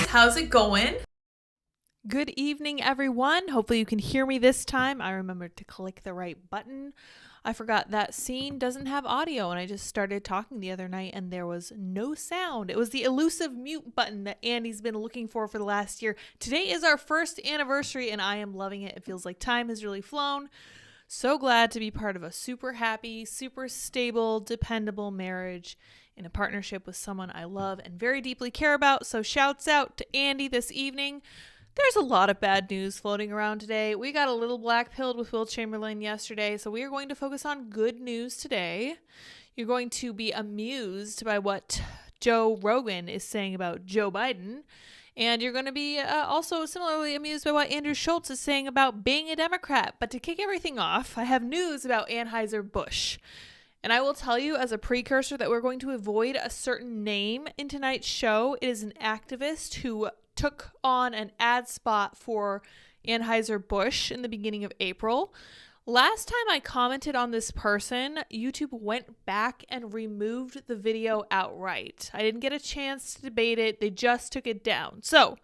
How's it going? Good evening, everyone. Hopefully you can hear me this time. I remembered to click the right button. I forgot that scene doesn't have audio, and I just started talking the other night and there was no sound. It was the elusive mute button that Andy's been looking for the last year. Today is our first anniversary and I am loving it. It feels like time has really flown. So glad to be part of a super happy, super stable, dependable marriage in a partnership with someone I love and very deeply care about. So shouts out to Andy this evening. There's a lot of bad news floating around today. We got a little black-pilled with Will Chamberlain yesterday, so we are going to focus on good news today. You're going to be amused by what Joe Rogan is saying about Joe Biden, and you're going to be also similarly amused by what Andrew Schultz is saying about being a Democrat. But to kick everything off, I have news about AnheuserBusch. And I will tell you as a precursor that we're going to avoid a certain name in tonight's show. It is an activist who took on an ad spot for AnheuserBusch in the beginning of April. Last time I commented on this person, YouTube went back and removed the video outright. I didn't get a chance to debate it. They just took it down. So,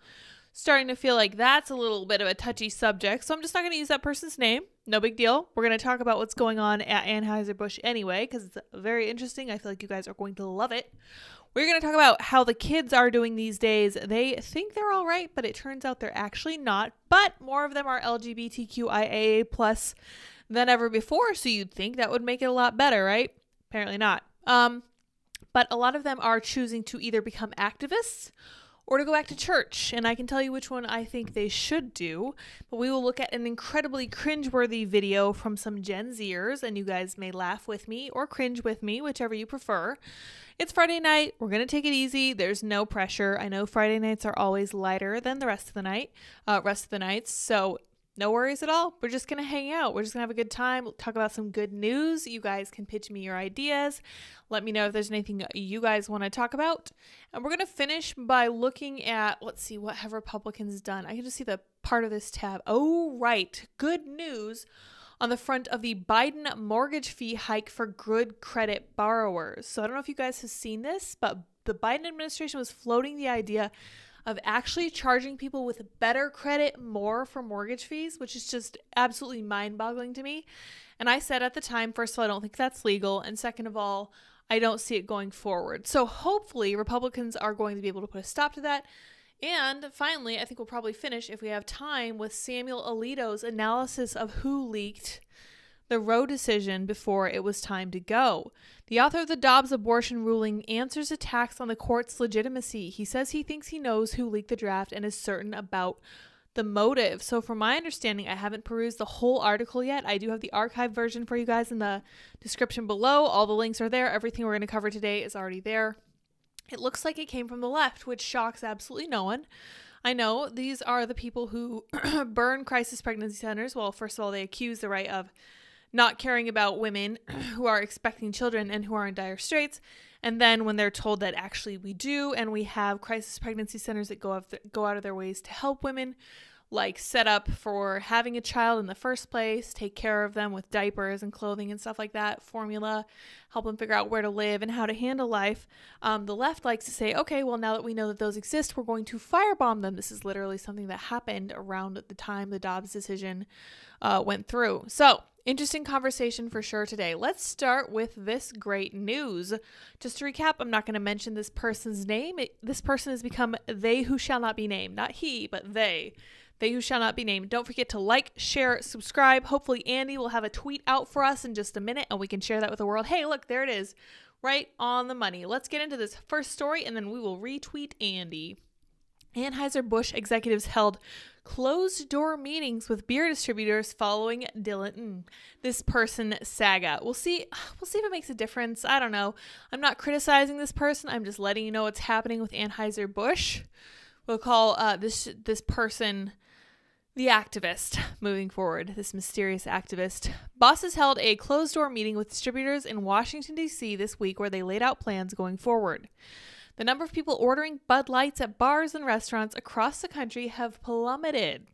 starting to feel like that's a little bit of a touchy subject. So I'm just not going to use that person's name. No big deal. We're going to talk about what's going on at AnheuserBusch anyway, because it's very interesting. I feel like you guys are going to love it. We're going to talk about how the kids are doing these days. They think they're all right, but it turns out they're actually not. But more of them are LGBTQIA+ than ever before, so you'd think that would make it a lot better, right? Apparently not. But a lot of them are choosing to either become activists or to go back to church, and I can tell you which one I think they should do. But we will look at an incredibly cringeworthy video from some Gen Zers, and you guys may laugh with me or cringe with me, whichever you prefer. It's Friday night. We're going to take it easy. There's no pressure. I know Friday nights are always lighter than the rest of the nights, so no worries at all. We're just going to hang out. We're just going to have a good time, talk about some good news. You guys can pitch me your ideas. Let me know if there's anything you guys want to talk about. And we're going to finish by looking at, let's see, what have Republicans done? I can just see the part of this tab. Oh, right. Good news on the front of the Biden mortgage fee hike for good credit borrowers. So I don't know if you guys have seen this, but the Biden administration was floating the idea of actually charging people with better credit more for mortgage fees, which is just absolutely mind-boggling to me. And I said at the time, first of all, I don't think that's legal. And second of all, I don't see it going forward. So hopefully Republicans are going to be able to put a stop to that. And finally, I think we'll probably finish, if we have time, with Samuel Alito's analysis of who leaked the Roe decision before it was time to go. The author of the Dobbs abortion ruling answers attacks on the court's legitimacy. He says he thinks he knows who leaked the draft and is certain about the motive. So from my understanding, I haven't perused the whole article yet. I do have the archived version for you guys in the description below. All the links are there. Everything we're going to cover today is already there. It looks like it came from the left, which shocks absolutely no one. I know these are the people who burn crisis pregnancy centers. Well, first of all, they accuse the right of not caring about women who are expecting children and who are in dire straits. And then when they're told that actually we do, and we have crisis pregnancy centers that go out of their ways to help women, like set up for having a child in the first place, take care of them with diapers and clothing and stuff like that, formula, help them figure out where to live and how to handle life. The left likes to say, okay, well, now that we know that those exist, we're going to firebomb them. This is literally something that happened around the time the Dobbs decision went through. So interesting conversation for sure today. Let's start with this great news. Just to recap, I'm not going to mention this person's name. This person has become they who shall not be named. Not he, but they. They who shall not be named. Don't forget to like, share, subscribe. Hopefully Andy will have a tweet out for us in just a minute and we can share that with the world. Hey, look, there it is. Right on the money. Let's get into this first story and then we will retweet Andy. AnheuserBusch executives held closed-door meetings with beer distributors following this person saga. We'll see if it makes a difference. I don't know. I'm not criticizing this person. I'm just letting you know what's happening with Anheuser-Busch. We'll call this person the activist moving forward, this mysterious activist. Bosses held a closed-door meeting with distributors in Washington, D.C. this week where they laid out plans going forward. The number of people ordering Bud Lights at bars and restaurants across the country have plummeted.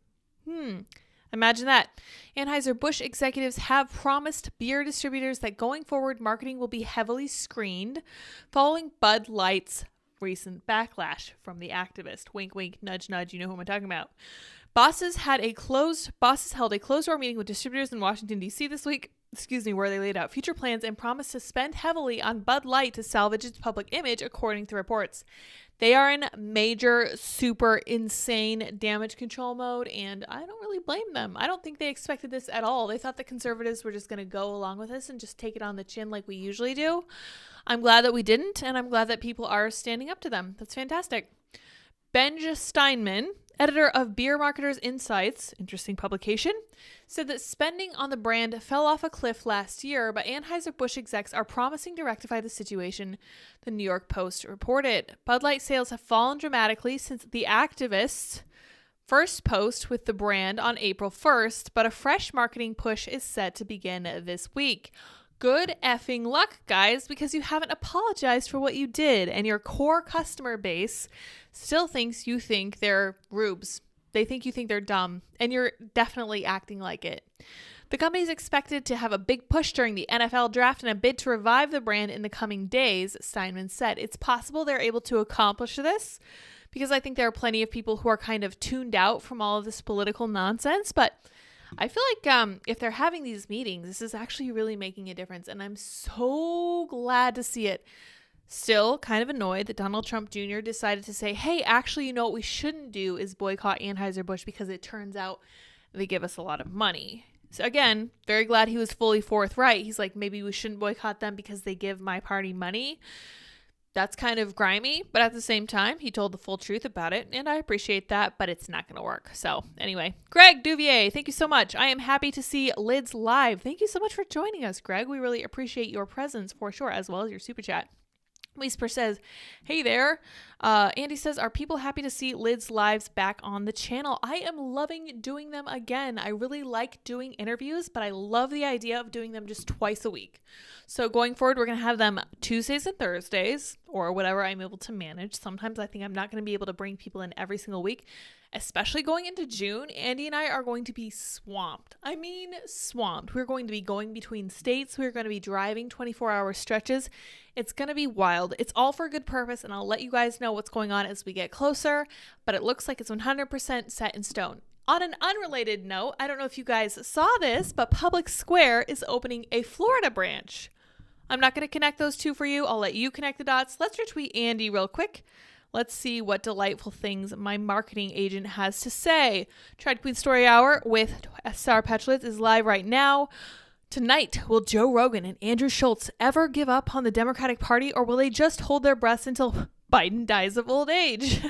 Imagine that. Anheuser-Busch executives have promised beer distributors that going forward, marketing will be heavily screened following Bud Light's recent backlash from the activist. Wink, wink, nudge, nudge. You know who I'm talking about. Bosses held a closed-door meeting with distributors in Washington, D.C. this week, where they laid out future plans and promised to spend heavily on Bud Light to salvage its public image, according to reports. They are in major, super insane damage control mode, and I don't really blame them. I don't think they expected this at all. They thought the conservatives were just going to go along with this and just take it on the chin like we usually do. I'm glad that we didn't, and I'm glad that people are standing up to them. That's fantastic. Benj Steinman, editor of Beer Marketers Insights, interesting publication, said that spending on the brand fell off a cliff last year, but Anheuser-Busch execs are promising to rectify the situation, the New York Post reported. Bud Light sales have fallen dramatically since the activists' first post with the brand on April 1st, but a fresh marketing push is set to begin this week. Good effing luck, guys, because you haven't apologized for what you did, and your core customer base still thinks you think they're rubes. They think you think they're dumb, and you're definitely acting like it. The company is expected to have a big push during the NFL draft and a bid to revive the brand in the coming days, Steinman said. It's possible they're able to accomplish this, because I think there are plenty of people who are kind of tuned out from all of this political nonsense, but I feel like if they're having these meetings, this is actually really making a difference, and I'm so glad to see it. Still kind of annoyed that Donald Trump Jr. decided to say, hey, actually, you know what we shouldn't do is boycott Anheuser-Busch because it turns out they give us a lot of money. So again, very glad he was fully forthright. He's like, maybe we shouldn't boycott them because they give my party money. That's kind of grimy, but at the same time, he told the full truth about it, and I appreciate that, but it's not going to work. So anyway, Greg Duvier, thank you so much. I am happy to see Lids live. Thank you so much for joining us, Greg. We really appreciate your presence for sure, as well as your super chat. Whisper says, hey there. Andy says, are people happy to see Lids lives back on the channel? I am loving doing them again. I really like doing interviews, but I love the idea of doing them just twice a week. So going forward, we're going to have them Tuesdays and Thursdays, or whatever I'm able to manage. Sometimes I think I'm not going to be able to bring people in every single week, especially going into June. Andy and I are going to be swamped. I mean, swamped. We're going to be going between states. We're going to be driving 24-hour stretches. It's going to be wild. It's all for a good purpose, and I'll let you guys know what's going on as we get closer, but it looks like it's 100% set in stone. On an unrelated note, I don't know if you guys saw this, but Public Square is opening a Florida branch. I'm not going to connect those two for you. I'll let you connect the dots. Let's retweet Andy real quick. Let's see what delightful things my marketing agent has to say. Tried Queen Story Hour with Sarah Petulitz is live right now. Tonight, will Joe Rogan and Andrew Schultz ever give up on the Democratic Party, or will they just hold their breaths until Biden dies of old age?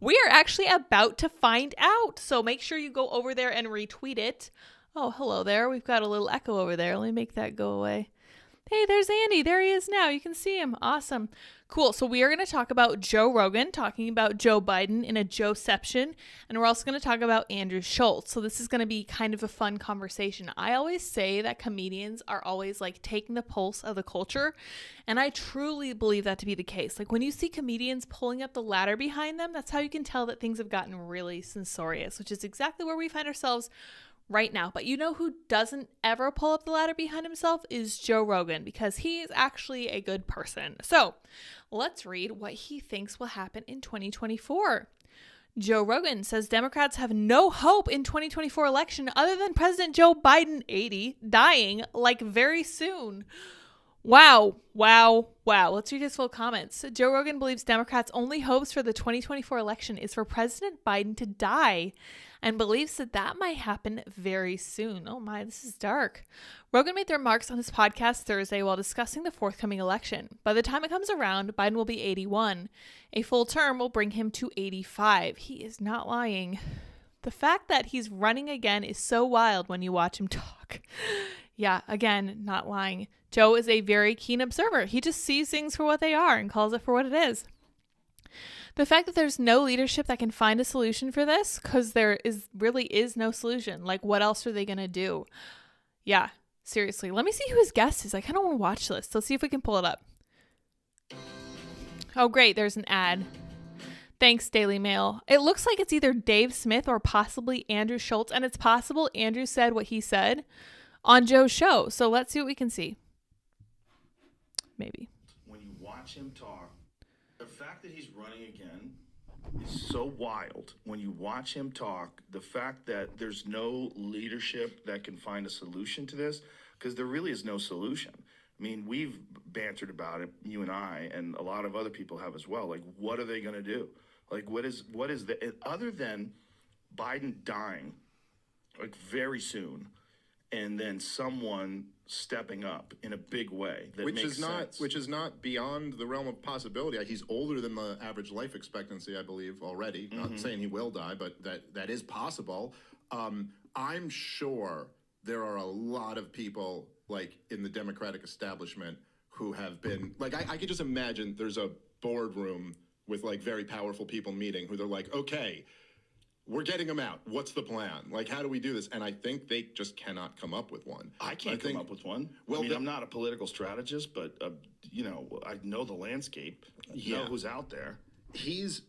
We are actually about to find out, so make sure you go over there and retweet it. Oh, hello there. We've got a little echo over there. Let me make that go away. Hey, there's Andy. There he is now. You can see him. Awesome. Cool. So we are going to talk about Joe Rogan, talking about Joe Biden in a Joeception. And we're also going to talk about Andrew Schultz. So this is going to be kind of a fun conversation. I always say that comedians are always like taking the pulse of the culture. And I truly believe that to be the case. Like when you see comedians pulling up the ladder behind them, that's how you can tell that things have gotten really censorious, which is exactly where we find ourselves right now. But you know who doesn't ever pull up the ladder behind himself is Joe Rogan, because he is actually a good person. So let's read what he thinks will happen in 2024. Joe Rogan says Democrats have no hope in 2024 election other than President Joe Biden, 80, dying like very soon. Wow. Let's read his full comments. Joe Rogan believes Democrats' only hopes for the 2024 election is for President Biden to die, and believes that might happen very soon. Oh my, this is dark. Rogan made the remarks on his podcast Thursday while discussing the forthcoming election. By the time it comes around, Biden will be 81. A full term will bring him to 85. He is not lying. The fact that he's running again is so wild when you watch him talk. Yeah, again, not lying. Joe is a very keen observer. He just sees things for what they are and calls it for what it is. The fact that there's no leadership that can find a solution for this, because there really is no solution. Like, what else are they going to do? Yeah, seriously. Let me see who his guest is. I kind of want to watch this. Let's see if we can pull it up. Oh, great. There's an ad. Thanks, Daily Mail. It looks like it's either Dave Smith or possibly Andrew Schultz, and it's possible Andrew said what he said on Joe's show. So let's see what we can see. Maybe. When you watch him talk, the fact that he's running again is so wild. When you watch him talk, the fact that there's no leadership that can find a solution to this, because there really is no solution. I mean, we've bantered about it, you and I, and a lot of other people have as well. Like, what are they going to do? Like, what is the, other than Biden dying, like, very soon, and then someone stepping up in a big way that makes sense. Which is not beyond the realm of possibility. He's older than the average life expectancy, I believe, already. Not saying he will die, but that is possible. I'm sure there are a lot of people, like, in the Democratic establishment who have been, like, I could just imagine there's a boardroom with, like, very powerful people meeting who they're like, okay, we're getting them out. What's the plan? Like, how do we do this? And I think they just cannot come up with one. I can't come up with one. Well, I mean, I'm not a political strategist, but, you know, I know the landscape. I know who's out there. He's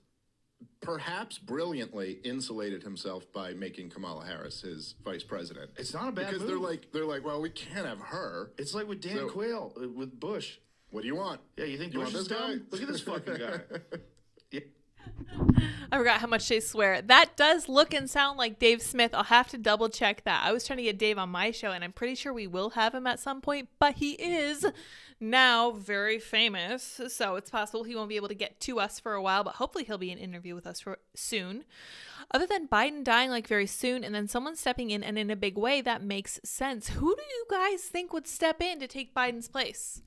perhaps brilliantly insulated himself by making Kamala Harris his vice president. It's not a bad because move. they're like, well, we can't have her. It's like with Dan Quayle, with Bush. What do you want? Yeah, you think Bush is dumb? Look at this fucking guy. Yeah. I forgot how much they swear. That does look and sound like Dave Smith. I'll have to double check that. I was trying to get Dave on my show, and I'm pretty sure we will have him at some point, but he is now very famous, so it's possible he won't be able to get to us for a while, but hopefully he'll be in an interview with us soon. Other than Biden dying like very soon and then someone stepping in and in a big way, that makes sense. Who do you guys think would step in to take Biden's place?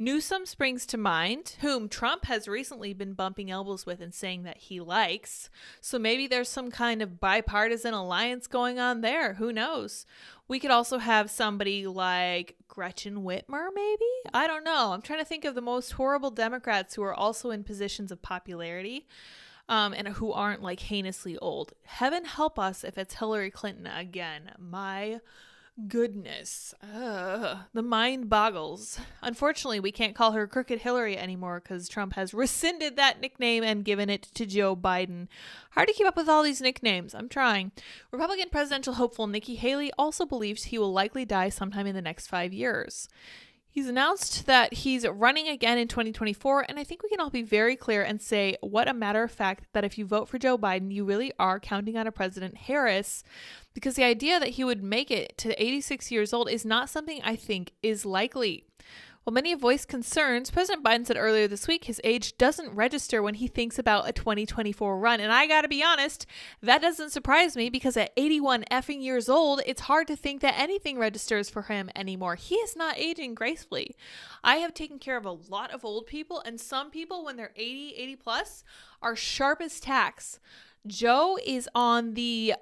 Newsom springs to mind, whom Trump has recently been bumping elbows with and saying that he likes. So maybe there's some kind of bipartisan alliance going on there. Who knows? We could also have somebody like Gretchen Whitmer, maybe? I don't know. I'm trying to think of the most horrible Democrats who are also in positions of popularity and who aren't like heinously old. Heaven help us if it's Hillary Clinton again. My goodness. The mind boggles. Unfortunately, we can't call her Crooked Hillary anymore because Trump has rescinded that nickname and given it to Joe Biden. Hard to keep up with all these nicknames. I'm trying. Republican presidential hopeful Nikki Haley also believes he will likely die sometime in the next 5 years. He's announced that he's running again in 2024, and I think we can all be very clear and say, what a matter of fact, that if you vote for Joe Biden, you really are counting on a President Harris, because the idea that he would make it to 86 years old is not something I think is likely. While many have voiced concerns, President Biden said earlier this week his age doesn't register when he thinks about a 2024 run. And I gotta be honest, that doesn't surprise me because at 81 effing years old, it's hard to think that anything registers for him anymore. He is not aging gracefully. I have taken care of a lot of old people, and some people when they're 80 plus are sharp as tacks. Joe is on the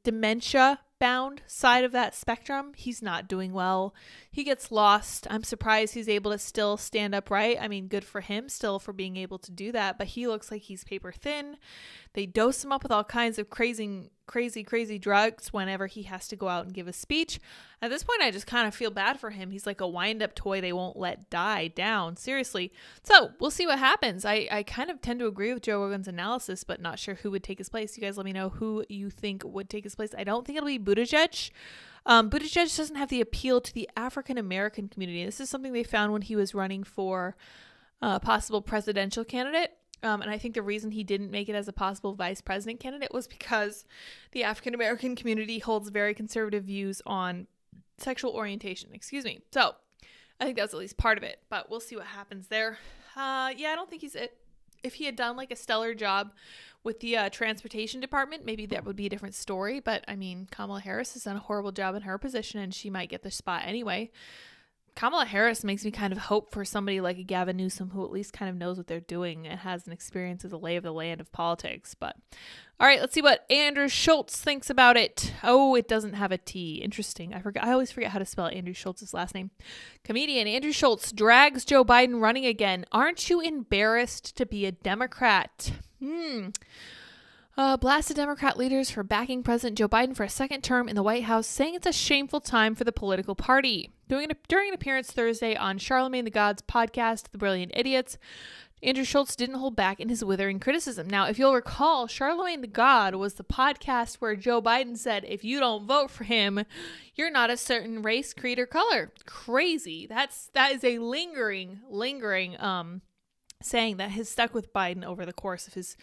dementia left-bound side of that spectrum, he's not doing well. He gets lost. I'm surprised he's able to still stand upright. I mean, good for him still for being able to do that, but he looks like he's paper thin. They dose him up with all kinds of crazy drugs whenever he has to go out and give a speech. At this point, I just kind of feel bad for him. He's like a wind-up toy they won't let die down. Seriously. So we'll see what happens. I kind of tend to agree with Joe Rogan's analysis, but not sure who would take his place. You guys let me know who you think would take his place. I don't think it'll be Buttigieg. Buttigieg doesn't have the appeal to the African-American community. This is something they found when he was running for a possible presidential candidate. And I think the reason he didn't make it as a possible vice president candidate was because the African-American community holds very conservative views on sexual orientation. So I think that was at least part of it, but we'll see what happens there. I don't think he's it. If he had done like a stellar job with the transportation department, maybe that would be a different story. But I mean, Kamala Harris has done a horrible job in her position and she might get the spot anyway. Kamala Harris makes me kind of hope for somebody like a Gavin Newsom who at least kind of knows what they're doing and has an experience as a lay of the land of politics. But all right, let's see what Andrew Schultz thinks about it. Oh, it doesn't have a T. Interesting. I always forget how to spell Andrew Schultz's last name. Comedian Andrew Schultz drags Joe Biden running again. Aren't you embarrassed to be a Democrat? Blasted Democrat leaders for backing President Joe Biden for a second term in the White House, saying it's a shameful time for the political party. During an appearance Thursday on Charlemagne the God's podcast, The Brilliant Idiots, Andrew Schultz didn't hold back in his withering criticism. Now, if you'll recall, Charlemagne the God was the podcast where Joe Biden said, if you don't vote for him, you're not a certain race, creed, or color. Crazy. That is a lingering saying that has stuck with Biden over the course of his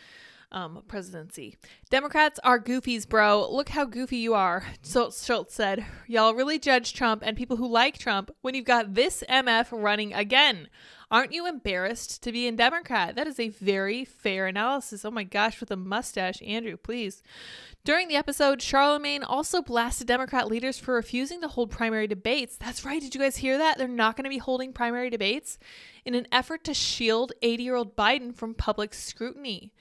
presidency. Democrats are goofies, bro. Look how goofy you are, Schultz said. Y'all really judge Trump and people who like Trump when you've got this MF running again. Aren't you embarrassed to be a Democrat? That is a very fair analysis. Oh my gosh, with a mustache, Andrew, please. During the episode, Charlemagne also blasted Democrat leaders for refusing to hold primary debates. That's right. Did you guys hear that? They're not going to be holding primary debates in an effort to shield 80-year-old Biden from public scrutiny.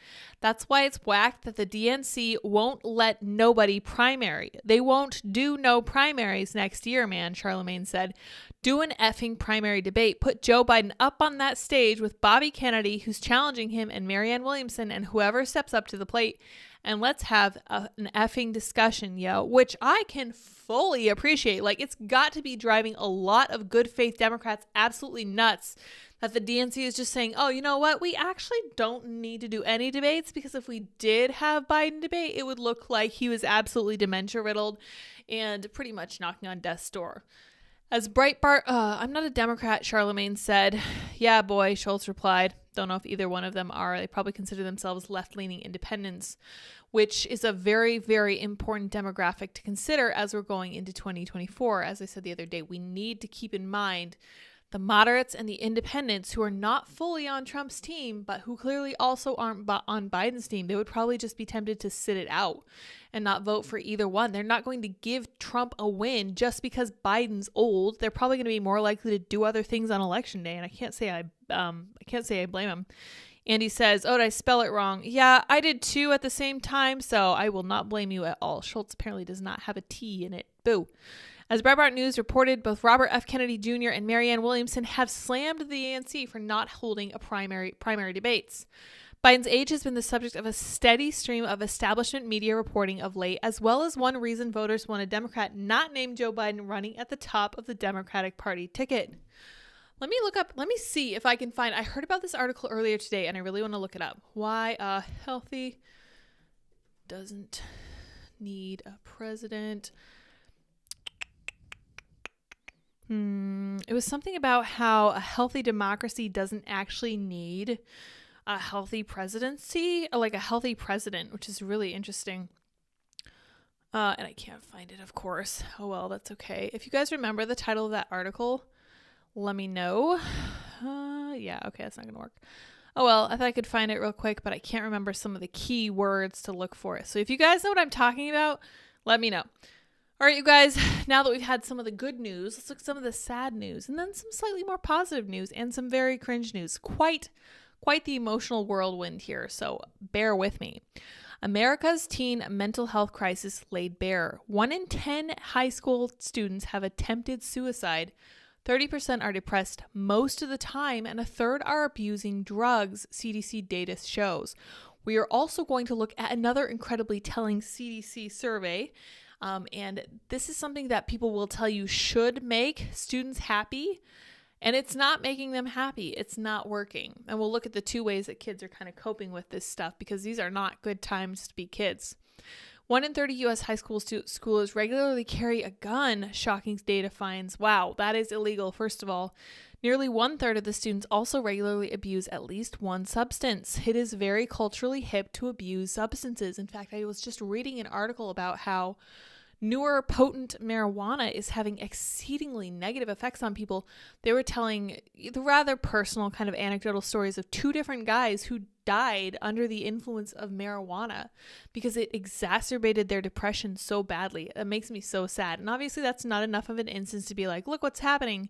That's why it's whack that the DNC won't let nobody primary. They won't do no primaries next year, man, Charlemagne said. Do an effing primary debate. Put Joe Biden up on that stage with Bobby Kennedy, who's challenging him, and Marianne Williamson, and whoever steps up to the plate. And let's have an effing discussion, yo, which I can fully appreciate. Like, it's got to be driving a lot of good faith Democrats absolutely nuts that the DNC is just saying, oh, you know what? We actually don't need to do any debates because if we did have Biden debate, it would look like he was absolutely dementia riddled and pretty much knocking on death's door. As Breitbart, I'm not a Democrat, Charlemagne said. Yeah, boy, Schultz replied. Don't know if either one of them are. They probably consider themselves left-leaning independents, which is a very, very important demographic to consider as we're going into 2024. As I said the other day, we need to keep in mind the moderates and the independents who are not fully on Trump's team, but who clearly also aren't on Biden's team. They would probably just be tempted to sit it out and not vote for either one. They're not going to give Trump a win just because Biden's old. They're probably going to be more likely to do other things on election day, and I can't say I blame him. Andy says, oh, did I spell it wrong? Yeah, I did too at the same time, so I will not blame you at all. Schultz apparently does not have a T in it. Boo. As Breitbart News reported, both Robert F. Kennedy Jr. and Marianne Williamson have slammed the ANC for not holding a primary debates. Biden's age has been the subject of a steady stream of establishment media reporting of late, as well as one reason voters want a Democrat not named Joe Biden running at the top of the Democratic Party ticket. Let me see if I can find, I heard about this article earlier today and I really want to look it up. Why a healthy doesn't need a president. It was something about how a healthy democracy doesn't actually need a healthy presidency, or like a healthy president, which is really interesting. And I can't find it, of course. Oh, well, that's okay. If you guys remember the title of that article, let me know. Yeah, okay, that's not going to work. Oh, well, I thought I could find it real quick, but I can't remember some of the key words to look for. So if you guys know what I'm talking about, let me know. All right, you guys, now that we've had some of the good news, let's look at some of the sad news and then some slightly more positive news and some very cringe news. Quite quite the emotional whirlwind here, so bear with me. America's teen mental health crisis laid bare. 1 in 10 high school students have attempted suicide. 30% are depressed most of the time, and a third are abusing drugs, CDC data shows. We are also going to look at another incredibly telling CDC survey, and this is something that people will tell you should make students happy, and it's not making them happy. It's not working. And we'll look at the 2 ways that kids are kind of coping with this stuff, because these are not good times to be kids. 1 in 30 U.S. high school schoolers regularly carry a gun, shocking data finds. Wow, that is illegal, first of all. Nearly 1/3 of the students also regularly abuse at least one substance. It is very culturally hip to abuse substances. In fact, I was just reading an article about how newer potent marijuana is having exceedingly negative effects on people. They were telling the rather personal kind of anecdotal stories of 2 different guys who died under the influence of marijuana because it exacerbated their depression so badly. It makes me so sad. And obviously that's not enough of an instance to be like, look what's happening.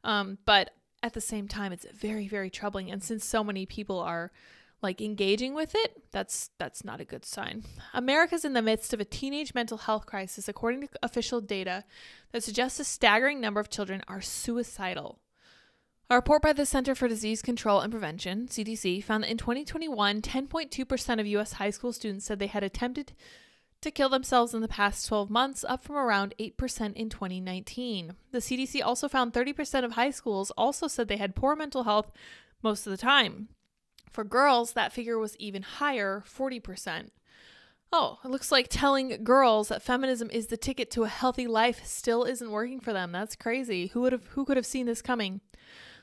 But at the same time, it's very, very troubling. And since so many people are like engaging with it, that's not a good sign. America's in the midst of a teenage mental health crisis, according to official data that suggests a staggering number of children are suicidal. A report by the Center for Disease Control and Prevention, CDC, found that in 2021, 10.2% of U.S. high school students said they had attempted to kill themselves in the past 12 months, up from around 8% in 2019. The CDC also found 30% of high schools also said they had poor mental health most of the time. For girls, that figure was even higher, 40%. Oh, it looks like telling girls that feminism is the ticket to a healthy life still isn't working for them. That's crazy. Who could have seen this coming?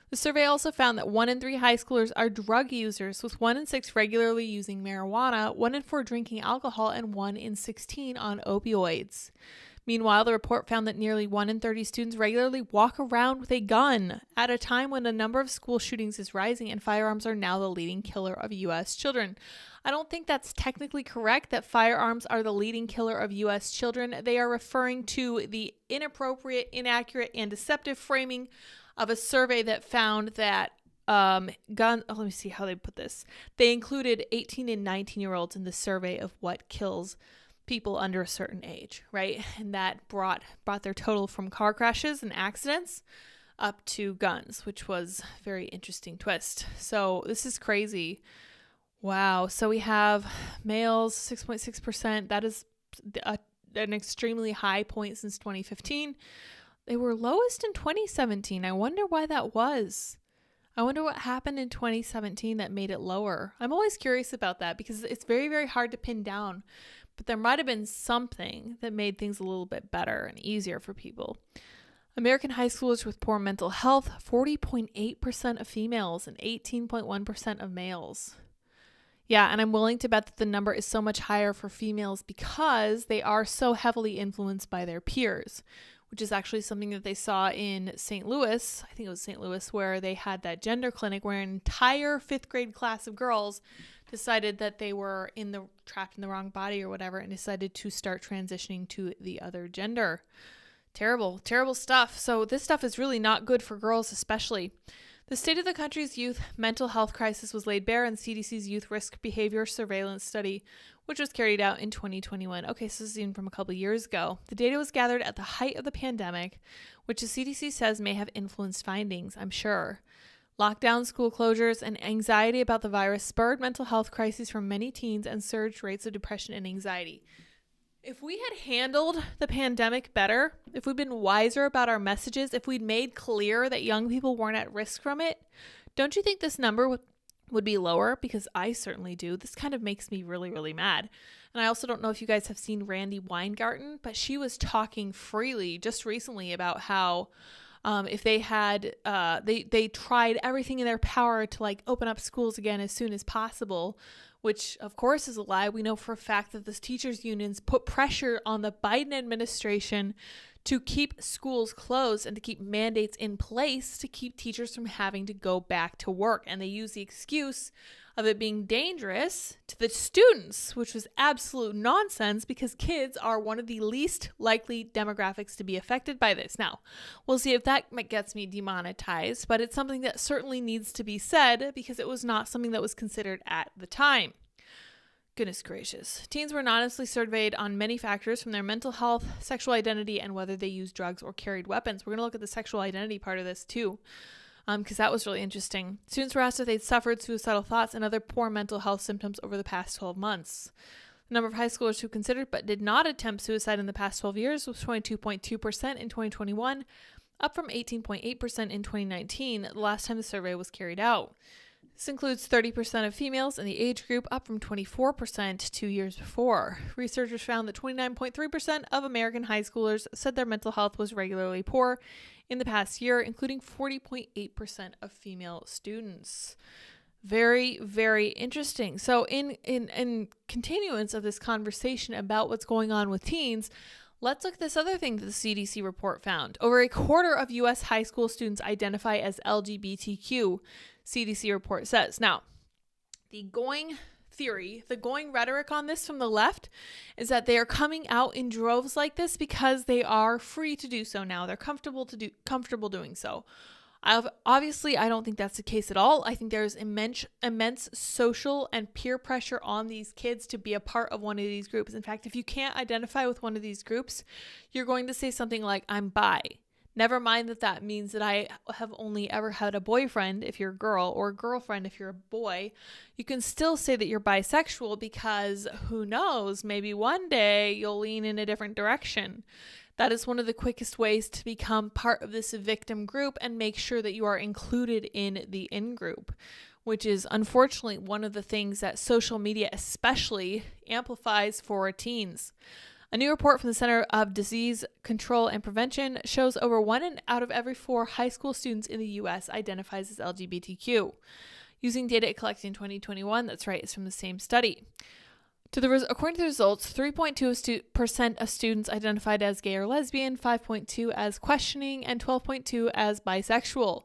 The survey also found that 1 in 3 high schoolers are drug users, with 1 in 6 regularly using marijuana, 1 in 4 drinking alcohol, and 1 in 16 on opioids. Meanwhile, the report found that nearly 1 in 30 students regularly walk around with a gun at a time when the number of school shootings is rising and firearms are now the leading killer of U.S. children. I don't think that's technically correct that firearms are the leading killer of U.S. children. They are referring to the inappropriate, inaccurate, and deceptive framing of a survey that found that let me see how they put this. They included 18 and 19-year-olds in the survey of what kills people under a certain age, right? And that brought their total from car crashes and accidents up to guns, which was a very interesting twist. So this is crazy. Wow. So we have males, 6.6%. That is an extremely high point since 2015. They were lowest in 2017. I wonder why that was. I wonder what happened in 2017 that made it lower. I'm always curious about that because it's very, very hard to pin down. But there might have been something that made things a little bit better and easier for people. American high schoolers with poor mental health, 40.8% of females and 18.1% of males. Yeah, and I'm willing to bet that the number is so much higher for females because they are so heavily influenced by their peers, which is actually something that they saw in St. Louis. I think it was St. Louis, where they had that gender clinic where an entire 5th grade class of girls decided that they were trapped in the wrong body or whatever and decided to start transitioning to the other gender. Terrible, terrible stuff. So this stuff is really not good for girls especially. The state of the country's youth mental health crisis was laid bare in CDC's Youth Risk Behavior Surveillance Study, which was carried out in 2021. Okay, so this is even from a couple of years ago. The data was gathered at the height of the pandemic, which the CDC says may have influenced findings, I'm sure. Lockdown, school closures, and anxiety about the virus spurred mental health crises for many teens and surged rates of depression and anxiety. If we had handled the pandemic better, if we'd been wiser about our messages, if we'd made clear that young people weren't at risk from it, don't you think this number would be lower? Because I certainly do. This kind of makes me really, really mad. And I also don't know if you guys have seen Randy Weingarten, but she was talking freely just recently about how if they had, they tried everything in their power to like open up schools again as soon as possible, which of course is a lie. We know for a fact that the teachers unions put pressure on the Biden administration to keep schools closed and to keep mandates in place to keep teachers from having to go back to work. And they use the excuse of it being dangerous to the students, which was absolute nonsense because kids are one of the least likely demographics to be affected by this. Now, we'll see if that gets me demonetized, but it's something that certainly needs to be said because it was not something that was considered at the time. Goodness gracious. Teens were anonymously surveyed on many factors from their mental health, sexual identity, and whether they used drugs or carried weapons. We're going to look at the sexual identity part of this too, because that was really interesting. Students were asked if they'd suffered suicidal thoughts and other poor mental health symptoms over the past 12 months. The number of high schoolers who considered but did not attempt suicide in the past 12 years was 22.2% in 2021, up from 18.8% in 2019, the last time the survey was carried out. This includes 30% of females in the age group, up from 24% 2 years before. Researchers found that 29.3% of American high schoolers said their mental health was regularly poor in the past year, including 40.8% of female students. Very, very interesting. So in continuance of this conversation about what's going on with teens, let's look at this other thing that the CDC report found. Over a quarter of U.S. high school students identify as LGBTQ, CDC report says. Now, the going rhetoric on this from the left is that they are coming out in droves like this because they are free to do so now. They're comfortable doing so. Obviously, I don't think that's the case at all. I think there's immense social and peer pressure on these kids to be a part of one of these groups. In fact, if you can't identify with one of these groups, you're going to say something like, I'm bi. Never mind that means that I have only ever had a boyfriend if you're a girl, or a girlfriend if you're a boy. You can still say that you're bisexual because who knows, maybe one day you'll lean in a different direction. That is one of the quickest ways to become part of this victim group and make sure that you are included in the in-group, which is unfortunately one of the things that social media especially amplifies for teens. A new report from the Center of Disease Control and Prevention shows over 1 out of every 4 high school students in the U.S. identifies as LGBTQ. Using data it collected in 2021, that's right, it's from the same study. According to the results, 3.2% of students identified as gay or lesbian, 5.2% as questioning, and 12.2% as bisexual.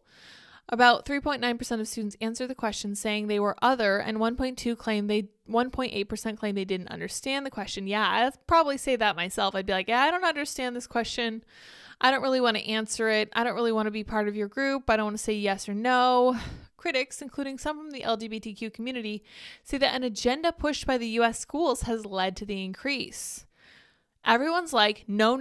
About 3.9% of students answered the question saying they were other, and 1.8% claimed they didn't understand the question. Yeah, I'd probably say that myself. I'd be like, yeah, I don't understand this question. I don't really want to answer it. I don't really want to be part of your group. I don't want to say yes or no. Critics, including some from the LGBTQ community, say that an agenda pushed by the U.S. schools has led to the increase. Everyone's like, no,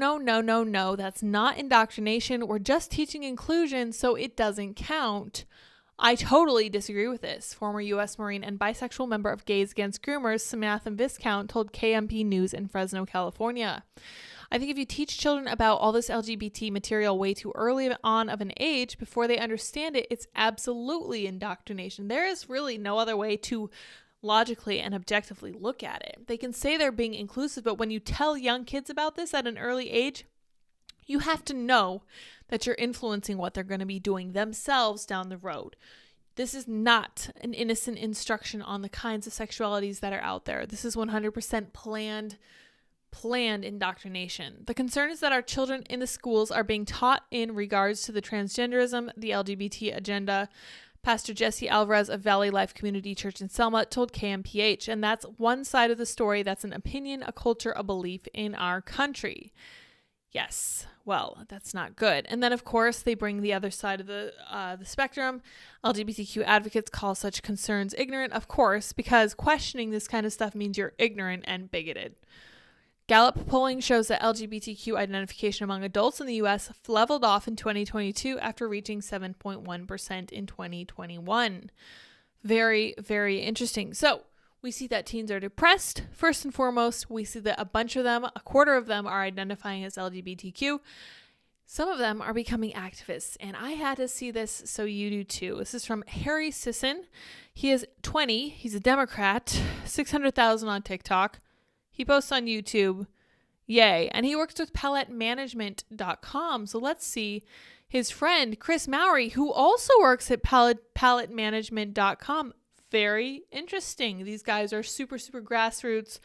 that's not indoctrination. We're just teaching inclusion, so it doesn't count. I totally disagree with this. Former U.S. Marine and bisexual member of Gays Against Groomers, Samantha Viscount, told KMP News in Fresno, California. I think if you teach children about all this LGBT material way too early on of an age, before they understand it, it's absolutely indoctrination. There is really no other way to logically and objectively look at it. They can say they're being inclusive, but when you tell young kids about this at an early age, you have to know that you're influencing what they're going to be doing themselves down the road. This is not an innocent instruction on the kinds of sexualities that are out there. This is 100% planned indoctrination. The concern is that our children in the schools are being taught in regards to the transgenderism, the LGBT agenda. Pastor Jesse Alvarez of Valley Life Community Church in Selma told KMPH, and that's one side of the story. That's an opinion, a culture, a belief in our country. Yes, well, that's not good. And then, of course, they bring the other side of the spectrum. LGBTQ advocates call such concerns ignorant, of course, because questioning this kind of stuff means you're ignorant and bigoted. Gallup polling shows that LGBTQ identification among adults in the U.S. leveled off in 2022 after reaching 7.1% in 2021. Very, very interesting. So we see that teens are depressed. First and foremost, we see that a quarter of them are identifying as LGBTQ. Some of them are becoming activists, and I had to see this, so you do too. This is from Harry Sisson. He is 20. He's a Democrat, 600,000 on TikTok. He posts on YouTube. Yay. And he works with pallettemanagement.com. So let's see his friend, Chris Mowry, who also works at pallettemanagement.com. Very interesting. These guys are super, super grassroots,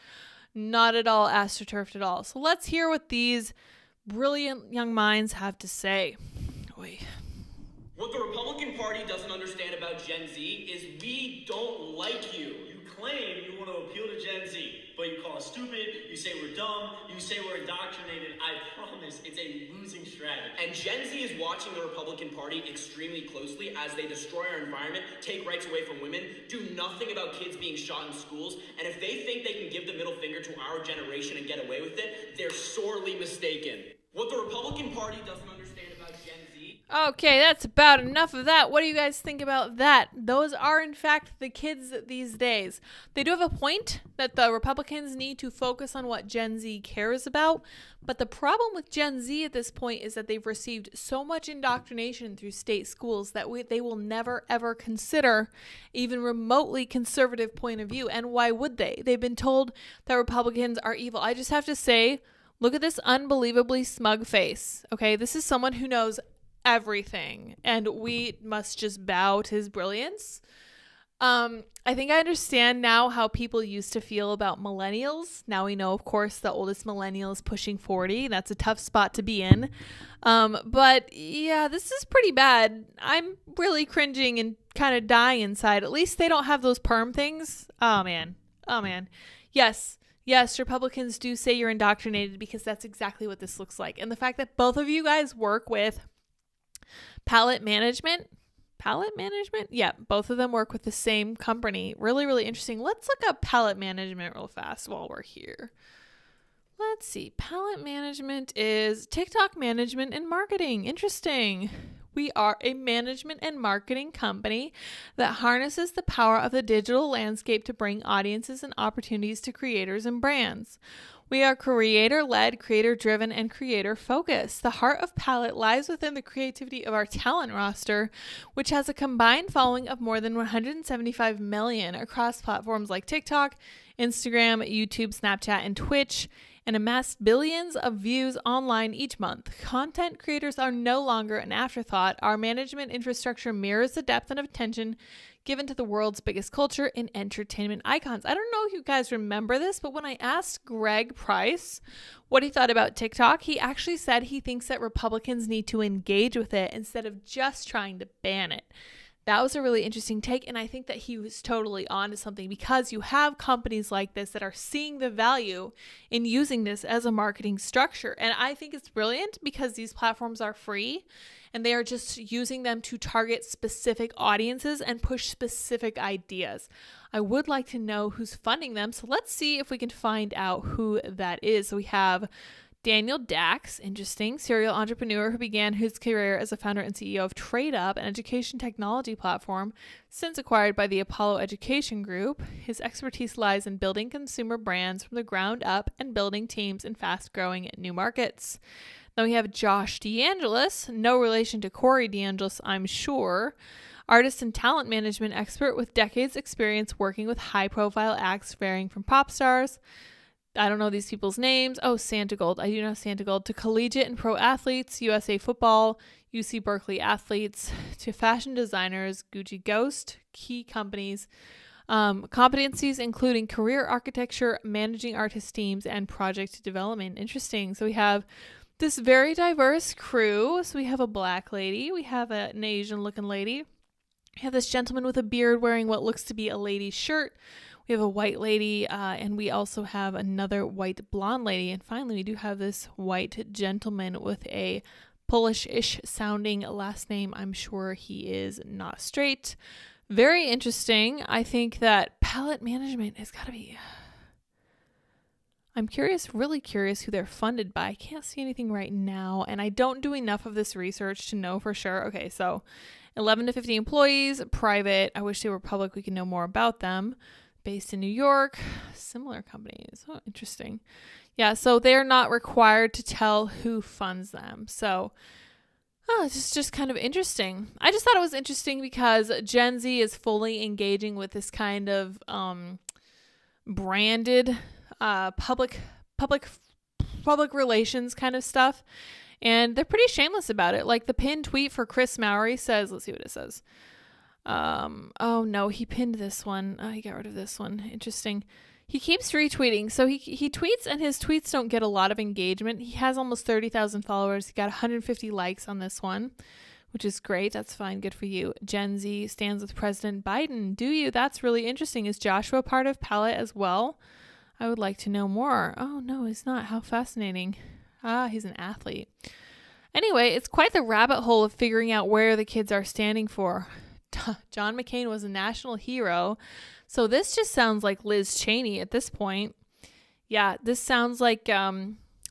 not at all astroturfed at all. So let's hear what these brilliant young minds have to say. Oy. What the Republican Party doesn't understand about Gen Z is we don't like you. You claim you want to appeal to Gen Z, but you call us stupid, you say we're dumb, you say we're indoctrinated. I promise it's a losing strategy. And Gen Z is watching the Republican Party extremely closely as they destroy our environment, take rights away from women, do nothing about kids being shot in schools, and if they think they can give the middle finger to our generation and get away with it, they're sorely mistaken. What the Republican Party doesn't understand about Gen Z. Okay, that's about enough of that. What do you guys think about that? Those are, in fact, the kids these days. They do have a point that the Republicans need to focus on what Gen Z cares about. But the problem with Gen Z at this point is that they've received so much indoctrination through state schools that they will never, ever consider even remotely conservative point of view. And why would they? They've been told that Republicans are evil. I just have to say, look at this unbelievably smug face. Okay, this is someone who knows everything, and we must just bow to his brilliance. I think I understand now how people used to feel about millennials. Now we know, of course, the oldest millennial is pushing 40. That's a tough spot to be in. But yeah, this is pretty bad. I'm really cringing and kind of dying inside. At least they don't have those perm things. Oh man. Yes, Republicans do say you're indoctrinated because that's exactly what this looks like. And the fact that both of you guys work with palette management? Yeah, both of them work with the same company. Really, really interesting. Let's look up palette management real fast while we're here. Let's see. Palette management is TikTok management and marketing. Interesting. We are a management and marketing company that harnesses the power of the digital landscape to bring audiences and opportunities to creators and brands. We are creator-led, creator-driven, and creator-focused. The heart of Palette lies within the creativity of our talent roster, which has a combined following of more than 175 million across platforms like TikTok, Instagram, YouTube, Snapchat, and Twitch, and amassed billions of views online each month. Content creators are no longer an afterthought. Our management infrastructure mirrors the depth and attention given to the world's biggest culture and entertainment icons. I don't know if you guys remember this, but when I asked Greg Price what he thought about TikTok, he actually said he thinks that Republicans need to engage with it instead of just trying to ban it. That was a really interesting take, and I think that he was totally on to something because you have companies like this that are seeing the value in using this as a marketing structure. And I think it's brilliant because these platforms are free and they are just using them to target specific audiences and push specific ideas. I would like to know who's funding them, so let's see if we can find out who that is. So we have Daniel Dax, interesting, serial entrepreneur who began his career as a founder and CEO of TradeUp, an education technology platform since acquired by the Apollo Education Group. His expertise lies in building consumer brands from the ground up and building teams in fast-growing new markets. Then we have Josh DeAngelis, no relation to Corey DeAngelis, I'm sure. Artist and talent management expert with decades experience working with high-profile acts varying from pop stars, I don't know these people's names. Oh, Santigold. I do know Santigold. To collegiate and pro athletes, USA Football, UC Berkeley athletes, to fashion designers, Gucci Ghost, key companies, competencies including career architecture, managing artist teams, and project development. Interesting. So we have this very diverse crew. So we have a black lady. We have an Asian looking lady. We have this gentleman with a beard wearing what looks to be a lady's shirt. We have a white lady, and we also have another white blonde lady. And finally, we do have this white gentleman with a Polish-ish sounding last name. I'm sure he is not straight. Very interesting. I think that palette management has got to be... I'm curious, really curious who they're funded by. I can't see anything right now, and I don't do enough of this research to know for sure. Okay, so 11 to 50 employees, private. I wish they were public. We could know more about them. Based in New York, similar companies. Oh, interesting. Yeah, so they're not required to tell who funds them. So, it's just kind of interesting. I just thought it was interesting because Gen Z is fully engaging with this kind of branded public relations kind of stuff. And they're pretty shameless about it. Like the pinned tweet for Chris Mowry says, let's see what it says. Oh no, he pinned this one. He got rid of this one. Interesting. He keeps retweeting. So he tweets and his tweets don't get a lot of engagement. He has almost 30,000 followers. He got 150 likes on this one. which is great. That's fine. Good for you. Gen Z stands with President Biden. Do you? That's really interesting. Is Joshua part of Palette as well? I would like to know more. Oh, no, he's not. How fascinating. He's an athlete. Anyway, it's quite the rabbit hole of figuring out where the kids are standing for. John McCain was a national hero. So this just sounds like Liz Cheney at this point. Yeah, this sounds like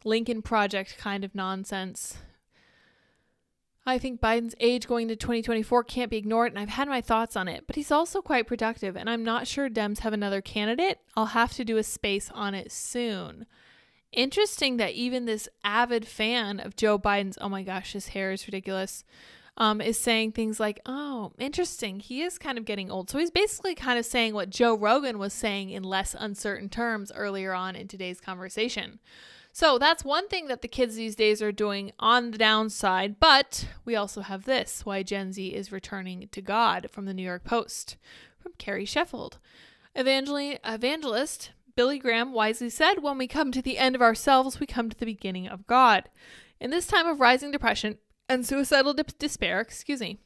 Lincoln Project kind of nonsense. I think Biden's age going to 2024 can't be ignored, and I've had my thoughts on it, but he's also quite productive, and I'm not sure Dems have another candidate. I'll have to do a space on it soon. Interesting that even this avid fan of Joe Biden's, oh my gosh, his hair is ridiculous, is saying things like, oh, interesting, he is kind of getting old. So he's basically kind of saying what Joe Rogan was saying in less uncertain terms earlier on in today's conversation. So that's one thing that the kids these days are doing on the downside, but we also have this, why Gen Z is returning to God, from the New York Post, from Carrie Sheffield. Evangelist Billy Graham wisely said, when we come to the end of ourselves, we come to the beginning of God. In this time of rising depression and suicidal despair,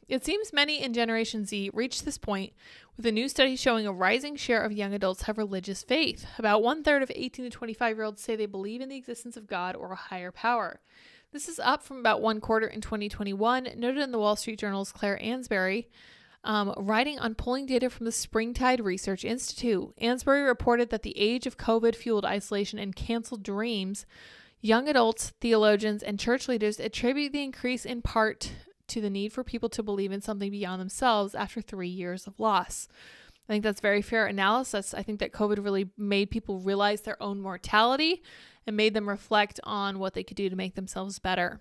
it seems many in Generation Z reached this point, with a new study showing a rising share of young adults have religious faith. About 1/3 of 18 to 25-year-olds say they believe in the existence of God or a higher power. This is up from about 1/4 in 2021, noted in the Wall Street Journal's Claire Ansbury, writing on polling data from the Springtide Research Institute. Ansbury reported that the age of COVID-fueled isolation and canceled dreams, young adults, theologians, and church leaders attribute the increase in part to the need for people to believe in something beyond themselves after 3 years of loss. I think that's very fair analysis. I think that COVID really made people realize their own mortality and made them reflect on what they could do to make themselves better.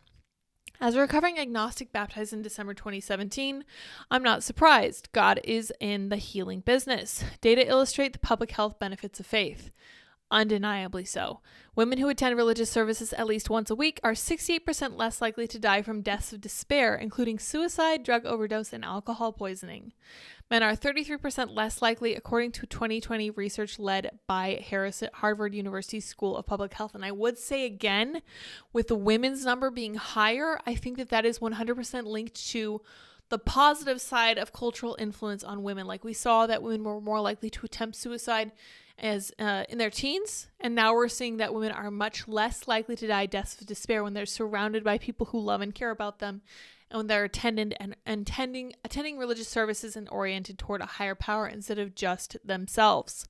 As a recovering agnostic baptized in December 2017, I'm not surprised. God is in the healing business. Data illustrate the public health benefits of faith. Undeniably so. Women who attend religious services at least once a week are 68% less likely to die from deaths of despair, including suicide, drug overdose, and alcohol poisoning. Men are 33% less likely, according to 2020 research led by Harvard University School of Public Health. And I would say again, with the women's number being higher, I think that is 100% linked to the positive side of cultural influence on women. Like we saw that women were more likely to attempt suicide as in their teens, and now we're seeing that women are much less likely to die deaths of despair when they're surrounded by people who love and care about them, and when they're attending religious services and oriented toward a higher power instead of just themselves.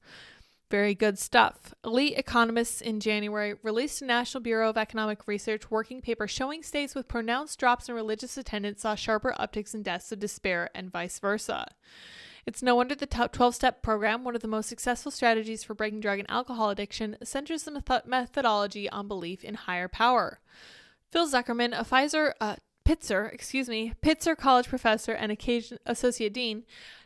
Very good stuff. Elite economists in January released a National Bureau of Economic Research working paper showing states with pronounced drops in religious attendance saw sharper upticks in deaths of despair and vice versa. It's no wonder the 12-step program, one of the most successful strategies for breaking drug and alcohol addiction, centers the methodology on belief in higher power. Phil Zuckerman, a Pitzer College professor and associate dean,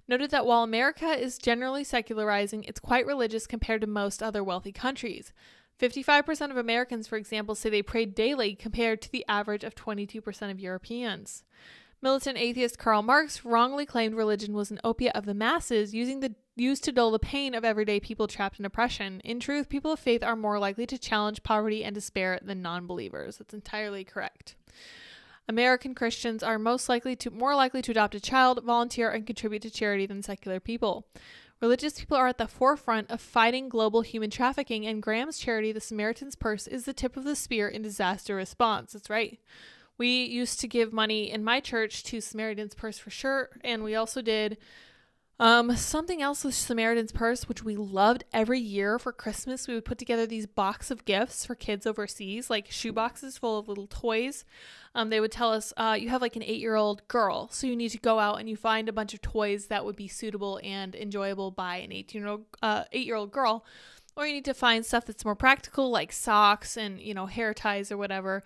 noted that while America is generally secularizing, it's quite religious compared to most other wealthy countries. 55% of Americans, for example, say they pray daily compared to the average of 22% of Europeans. Militant atheist Karl Marx wrongly claimed religion was an opiate of the masses, used to dull the pain of everyday people trapped in oppression. In truth, people of faith are more likely to challenge poverty and despair than non-believers. That's entirely correct. American Christians are more likely to adopt a child, volunteer, and contribute to charity than secular people. Religious people are at the forefront of fighting global human trafficking, and Graham's charity, the Samaritan's Purse, is the tip of the spear in disaster response. That's right. We used to give money in my church to Samaritan's Purse for sure, and we also did something else with Samaritan's Purse, which we loved every year for Christmas. We would put together these box of gifts for kids overseas, like shoe boxes full of little toys. They would tell us, you have like an 8-year-old girl, so you need to go out and you find a bunch of toys that would be suitable and enjoyable by an 8-year-old girl, or you need to find stuff that's more practical, like socks and, hair ties or whatever.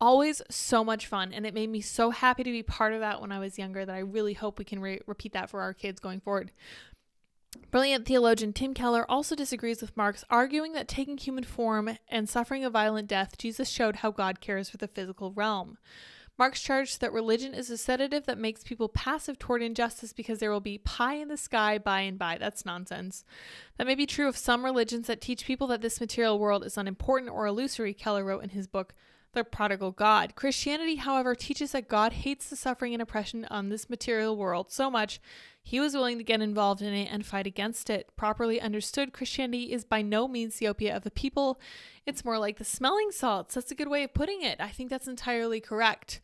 Always so much fun, and it made me so happy to be part of that when I was younger that I really hope we can repeat that for our kids going forward. Brilliant theologian Tim Keller also disagrees with Marx, arguing that taking human form and suffering a violent death, Jesus showed how God cares for the physical realm. Marx charged that religion is a sedative that makes people passive toward injustice because there will be pie in the sky by and by. That's nonsense. That may be true of some religions that teach people that this material world is unimportant or illusory, Keller wrote in his book, the prodigal God. Christianity, however, teaches that God hates the suffering and oppression on this material world so much he was willing to get involved in it and fight against it. Properly understood, Christianity is by no means the opiate of the people. It's more like the smelling salts. That's a good way of putting it. I think that's entirely correct.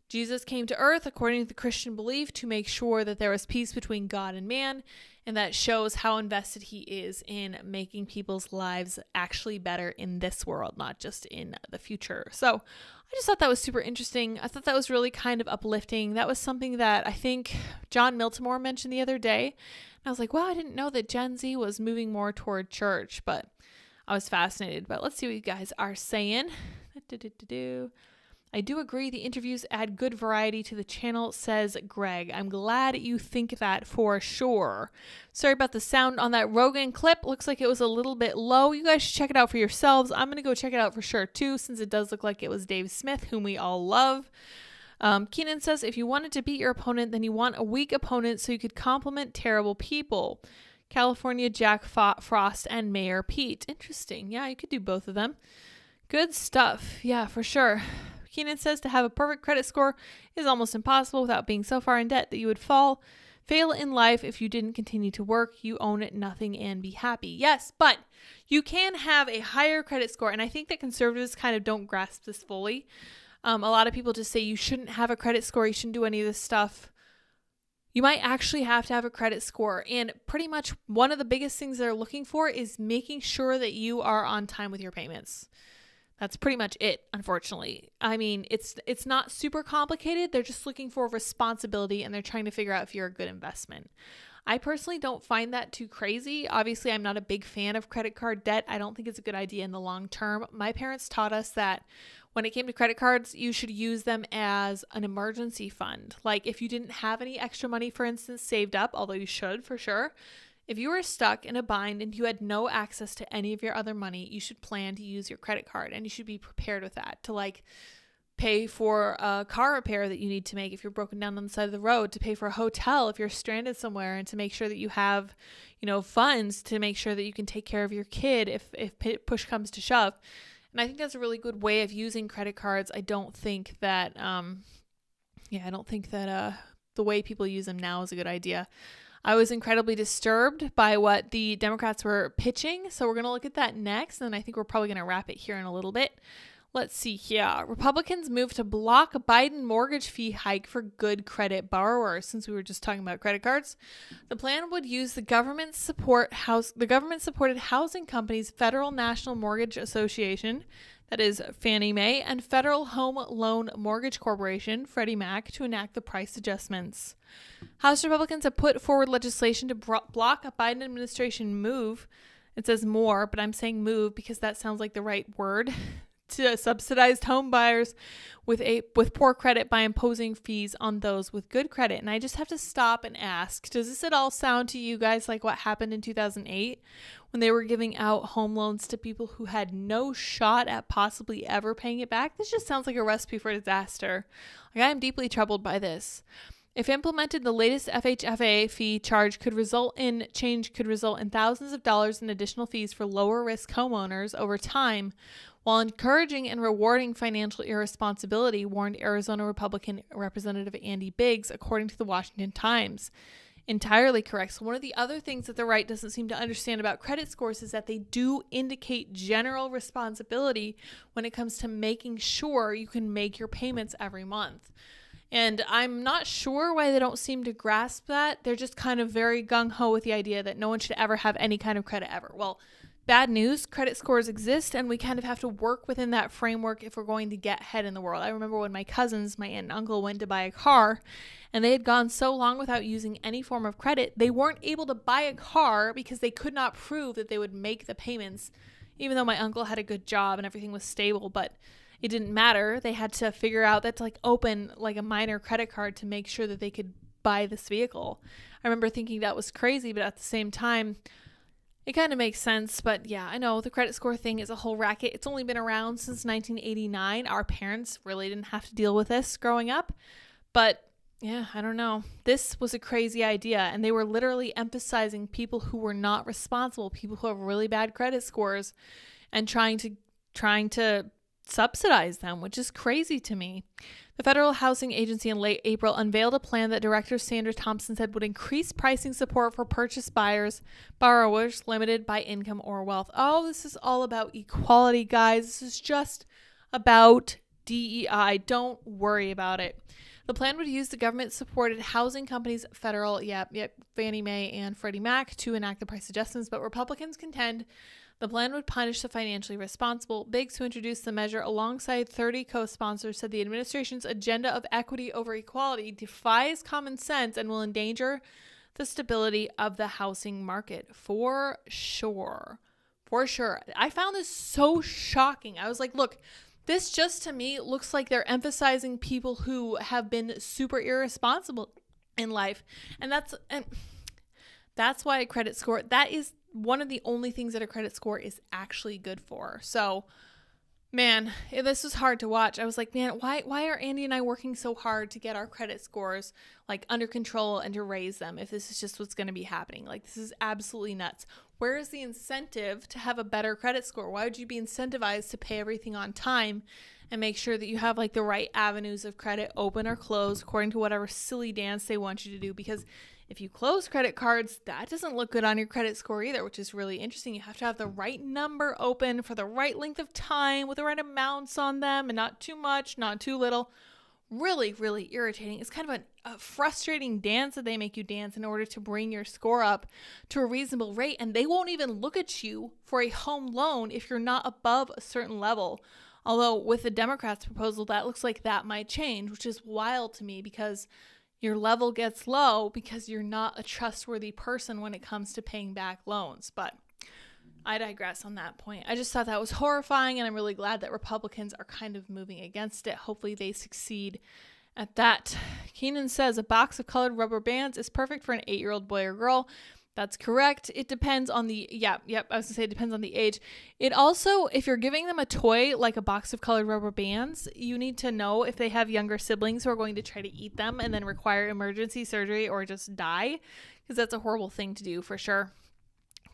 Jesus came to earth, according to the Christian belief, to make sure that there was peace between God and man, and that shows how invested he is in making people's lives actually better in this world, not just in the future. So I just thought that was super interesting. I thought that was really kind of uplifting. That was something that I think John Miltimore mentioned the other day. And I was like, wow, I didn't know that Gen Z was moving more toward church, but I was fascinated. But let's see what you guys are saying. I do agree the interviews add good variety to the channel, says Greg. I'm glad you think that for sure. Sorry about the sound on that Rogan clip. Looks like it was a little bit low. You guys should check it out for yourselves. I'm going to go check it out for sure too, since it does look like it was Dave Smith, whom we all love. Keenan says, if you wanted to beat your opponent, then you want a weak opponent so you could compliment terrible people. California Jack Frost and Mayor Pete. Interesting. Yeah, you could do both of them. Good stuff. Yeah, for sure. Keenan says to have a perfect credit score is almost impossible without being so far in debt that you would fail in life if you didn't continue to work. You own nothing and be happy. Yes, but you can have a higher credit score, and I think that conservatives kind of don't grasp this fully. A lot of people just say you shouldn't have a credit score, you shouldn't do any of this stuff. You might actually have to have a credit score, and pretty much one of the biggest things they're looking for is making sure that you are on time with your payments. That's pretty much it, unfortunately. I mean, it's not super complicated. They're just looking for responsibility, and they're trying to figure out if you're a good investment. I personally don't find that too crazy. Obviously, I'm not a big fan of credit card debt. I don't think it's a good idea in the long term. My parents taught us that when it came to credit cards, you should use them as an emergency fund. Like if you didn't have any extra money, for instance, saved up, although you should for sure, if you were stuck in a bind and you had no access to any of your other money, you should plan to use your credit card, and you should be prepared with that to like pay for a car repair that you need to make if you're broken down on the side of the road, to pay for a hotel if you're stranded somewhere, and to make sure that you have, funds to make sure that you can take care of your kid if push comes to shove. And I think that's a really good way of using credit cards. I don't think that, the way people use them now is a good idea. I was incredibly disturbed by what the Democrats were pitching, so we're going to look at that next, and I think we're probably going to wrap it here in a little bit. Let's see here. Republicans move to block Biden mortgage fee hike for good credit borrowers. Since we were just talking about credit cards, the plan would use the government-supported housing companies Federal National Mortgage Association, that is Fannie Mae, and Federal Home Loan Mortgage Corporation, Freddie Mac, to enact the price adjustments. House Republicans have put forward legislation to block a Biden administration move. It says more, but I'm saying move because that sounds like the right word. To subsidized home buyers with poor credit by imposing fees on those with good credit. And I just have to stop and ask, does this at all sound to you guys like what happened in 2008 when they were giving out home loans to people who had no shot at possibly ever paying it back? This just sounds like a recipe for disaster. Like, I am deeply troubled by this. If implemented, the latest FHFA fee change could result in thousands of dollars in additional fees for lower risk homeowners over time, while encouraging and rewarding financial irresponsibility, warned Arizona Republican Representative Andy Biggs, according to the Washington Times. Entirely correct. So one of the other things that the right doesn't seem to understand about credit scores is that they do indicate general responsibility when it comes to making sure you can make your payments every month. And I'm not sure why they don't seem to grasp that. They're just kind of very gung-ho with the idea that no one should ever have any kind of credit ever. Well, bad news, credit scores exist, and we kind of have to work within that framework if we're going to get ahead in the world. I remember when my cousins, my aunt and uncle, went to buy a car, and they had gone so long without using any form of credit, they weren't able to buy a car because they could not prove that they would make the payments, even though my uncle had a good job and everything was stable, but it didn't matter. They had to figure out that to open a minor credit card to make sure that they could buy this vehicle. I remember thinking that was crazy, but at the same time, it kind of makes sense. But yeah, I know the credit score thing is a whole racket. It's only been around since 1989. Our parents really didn't have to deal with this growing up. But yeah, I don't know. This was a crazy idea, and they were literally emphasizing people who were not responsible, people who have really bad credit scores, and trying to subsidize them, which is crazy to me. The Federal Housing Agency in late April unveiled a plan that Director Sandra Thompson said would increase pricing support for purchase borrowers limited by income or wealth. Oh, this is all about equality, guys. This is just about DEI. Don't worry about it. The plan would use the government-supported housing companies, Fannie Mae and Freddie Mac, to enact the price adjustments, but Republicans contend the plan would punish the financially responsible. Biggs, who introduced the measure alongside 30 co-sponsors, said the administration's agenda of equity over equality defies common sense and will endanger the stability of the housing market. For sure. For sure. I found this so shocking. I was like, look, this just to me looks like they're emphasizing people who have been super irresponsible in life. And that's why a credit score, that is one of the only things that a credit score is actually good for. So, man, this was hard to watch. I was like, man, why are Andy and I working so hard to get our credit scores like under control and to raise them if this is just what's going to be happening? Like, this is absolutely nuts. Where is the incentive to have a better credit score? Why would you be incentivized to pay everything on time and make sure that you have like the right avenues of credit open or closed according to whatever silly dance they want you to do? Because if you close credit cards, that doesn't look good on your credit score either, which is really interesting. You have to have the right number open for the right length of time with the right amounts on them and not too much, not too little. Really, really irritating. It's kind of a frustrating dance that they make you dance in order to bring your score up to a reasonable rate. And they won't even look at you for a home loan if you're not above a certain level. Although with the Democrats' proposal, that looks like that might change, which is wild to me because your level gets low because you're not a trustworthy person when it comes to paying back loans. But I digress on that point. I just thought that was horrifying, and I'm really glad that Republicans are kind of moving against it. Hopefully they succeed at that. Keenan says a box of colored rubber bands is perfect for an 8-year-old boy or girl. That's correct. It depends on the, I was going to say it depends on the age. It also, if you're giving them a toy like a box of colored rubber bands, you need to know if they have younger siblings who are going to try to eat them and then require emergency surgery or just die, because that's a horrible thing to do for sure.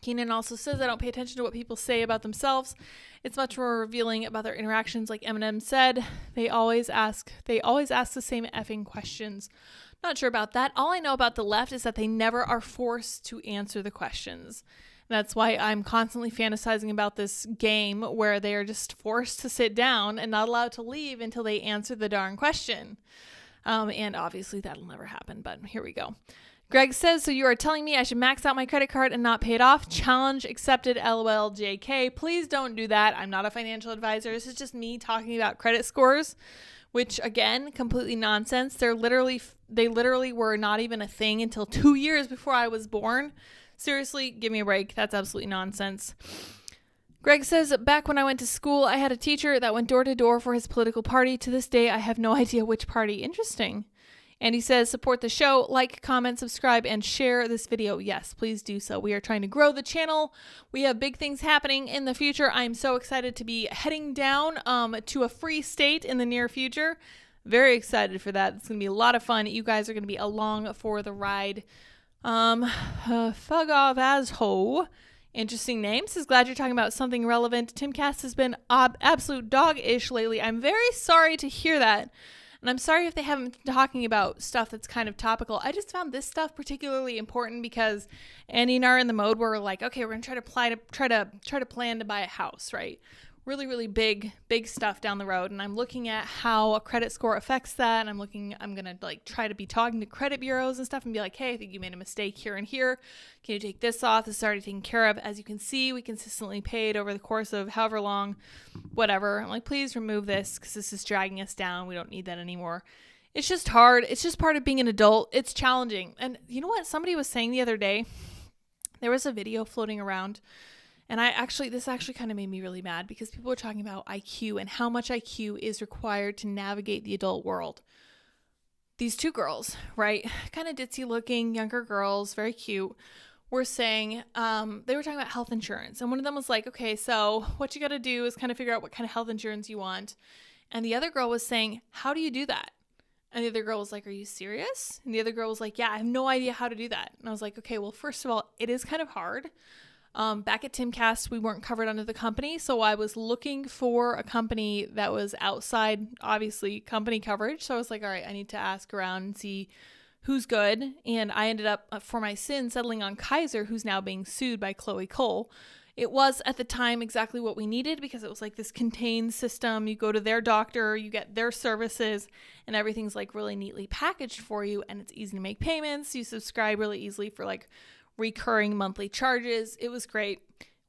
Keenan also says, I don't pay attention to what people say about themselves. It's much more revealing about their interactions. Like Eminem said, they always ask the same effing questions. Not sure about that. All I know about the left is that they never are forced to answer the questions. That's why I'm constantly fantasizing about this game where they are just forced to sit down and not allowed to leave until they answer the darn question. And obviously that'll never happen, but here we go. Greg says, so you are telling me I should max out my credit card and not pay it off? Challenge accepted, LOL, JK. Please don't do that. I'm not a financial advisor. This is just me talking about credit scores, which again, completely nonsense. They literally were not even a thing until 2 years before I was born. Seriously, give me a break. That's absolutely nonsense. Greg says, back when I went to school, I had a teacher that went door to door for his political party. To this day, I have no idea which party. Interesting. And he says, support the show, like, comment, subscribe, and share this video. Yes, please do so. We are trying to grow the channel. We have big things happening in the future. I'm so excited to be heading down to a free state in the near future. Very excited for that. It's going to be a lot of fun. You guys are going to be along for the ride. Fug off as ho. Interesting name. Says, glad you're talking about something relevant. Timcast has been absolute dog-ish lately. I'm very sorry to hear that. And I'm sorry if they haven't been talking about stuff that's kind of topical. I just found this stuff particularly important because Andy and I are in the mode where we're like, okay, we're going to try to plan to buy a house, right? Really, really big stuff down the road. And I'm looking at how a credit score affects that. And I'm going to like try to be talking to credit bureaus and stuff and be like, hey, I think you made a mistake here and here. Can you take this off? This is already taken care of. As you can see, we consistently paid over the course of however long, whatever. I'm like, please remove this because this is dragging us down. We don't need that anymore. It's just hard. It's just part of being an adult. It's challenging. And you know what? Somebody was saying the other day, there was a video floating around. And this actually kind of made me really mad because people were talking about IQ and how much IQ is required to navigate the adult world. These two girls, right, kind of ditzy looking, younger girls, very cute, were saying, they were talking about health insurance. And one of them was like, okay, so what you got to do is kind of figure out what kind of health insurance you want. And the other girl was saying, how do you do that? And the other girl was like, are you serious? And the other girl was like, yeah, I have no idea how to do that. And I was like, okay, well, first of all, it is kind of hard. Back at Timcast, we weren't covered under the company, so I was looking for a company that was outside, obviously, company coverage. So I was like, all right, I need to ask around and see who's good. And I ended up, for my sin, settling on Kaiser, who's now being sued by Chloe Cole. It was, at the time, exactly what we needed because it was like this contained system. You go to their doctor, you get their services, and everything's like really neatly packaged for you, and it's easy to make payments. You subscribe really easily for like recurring monthly charges. It was great.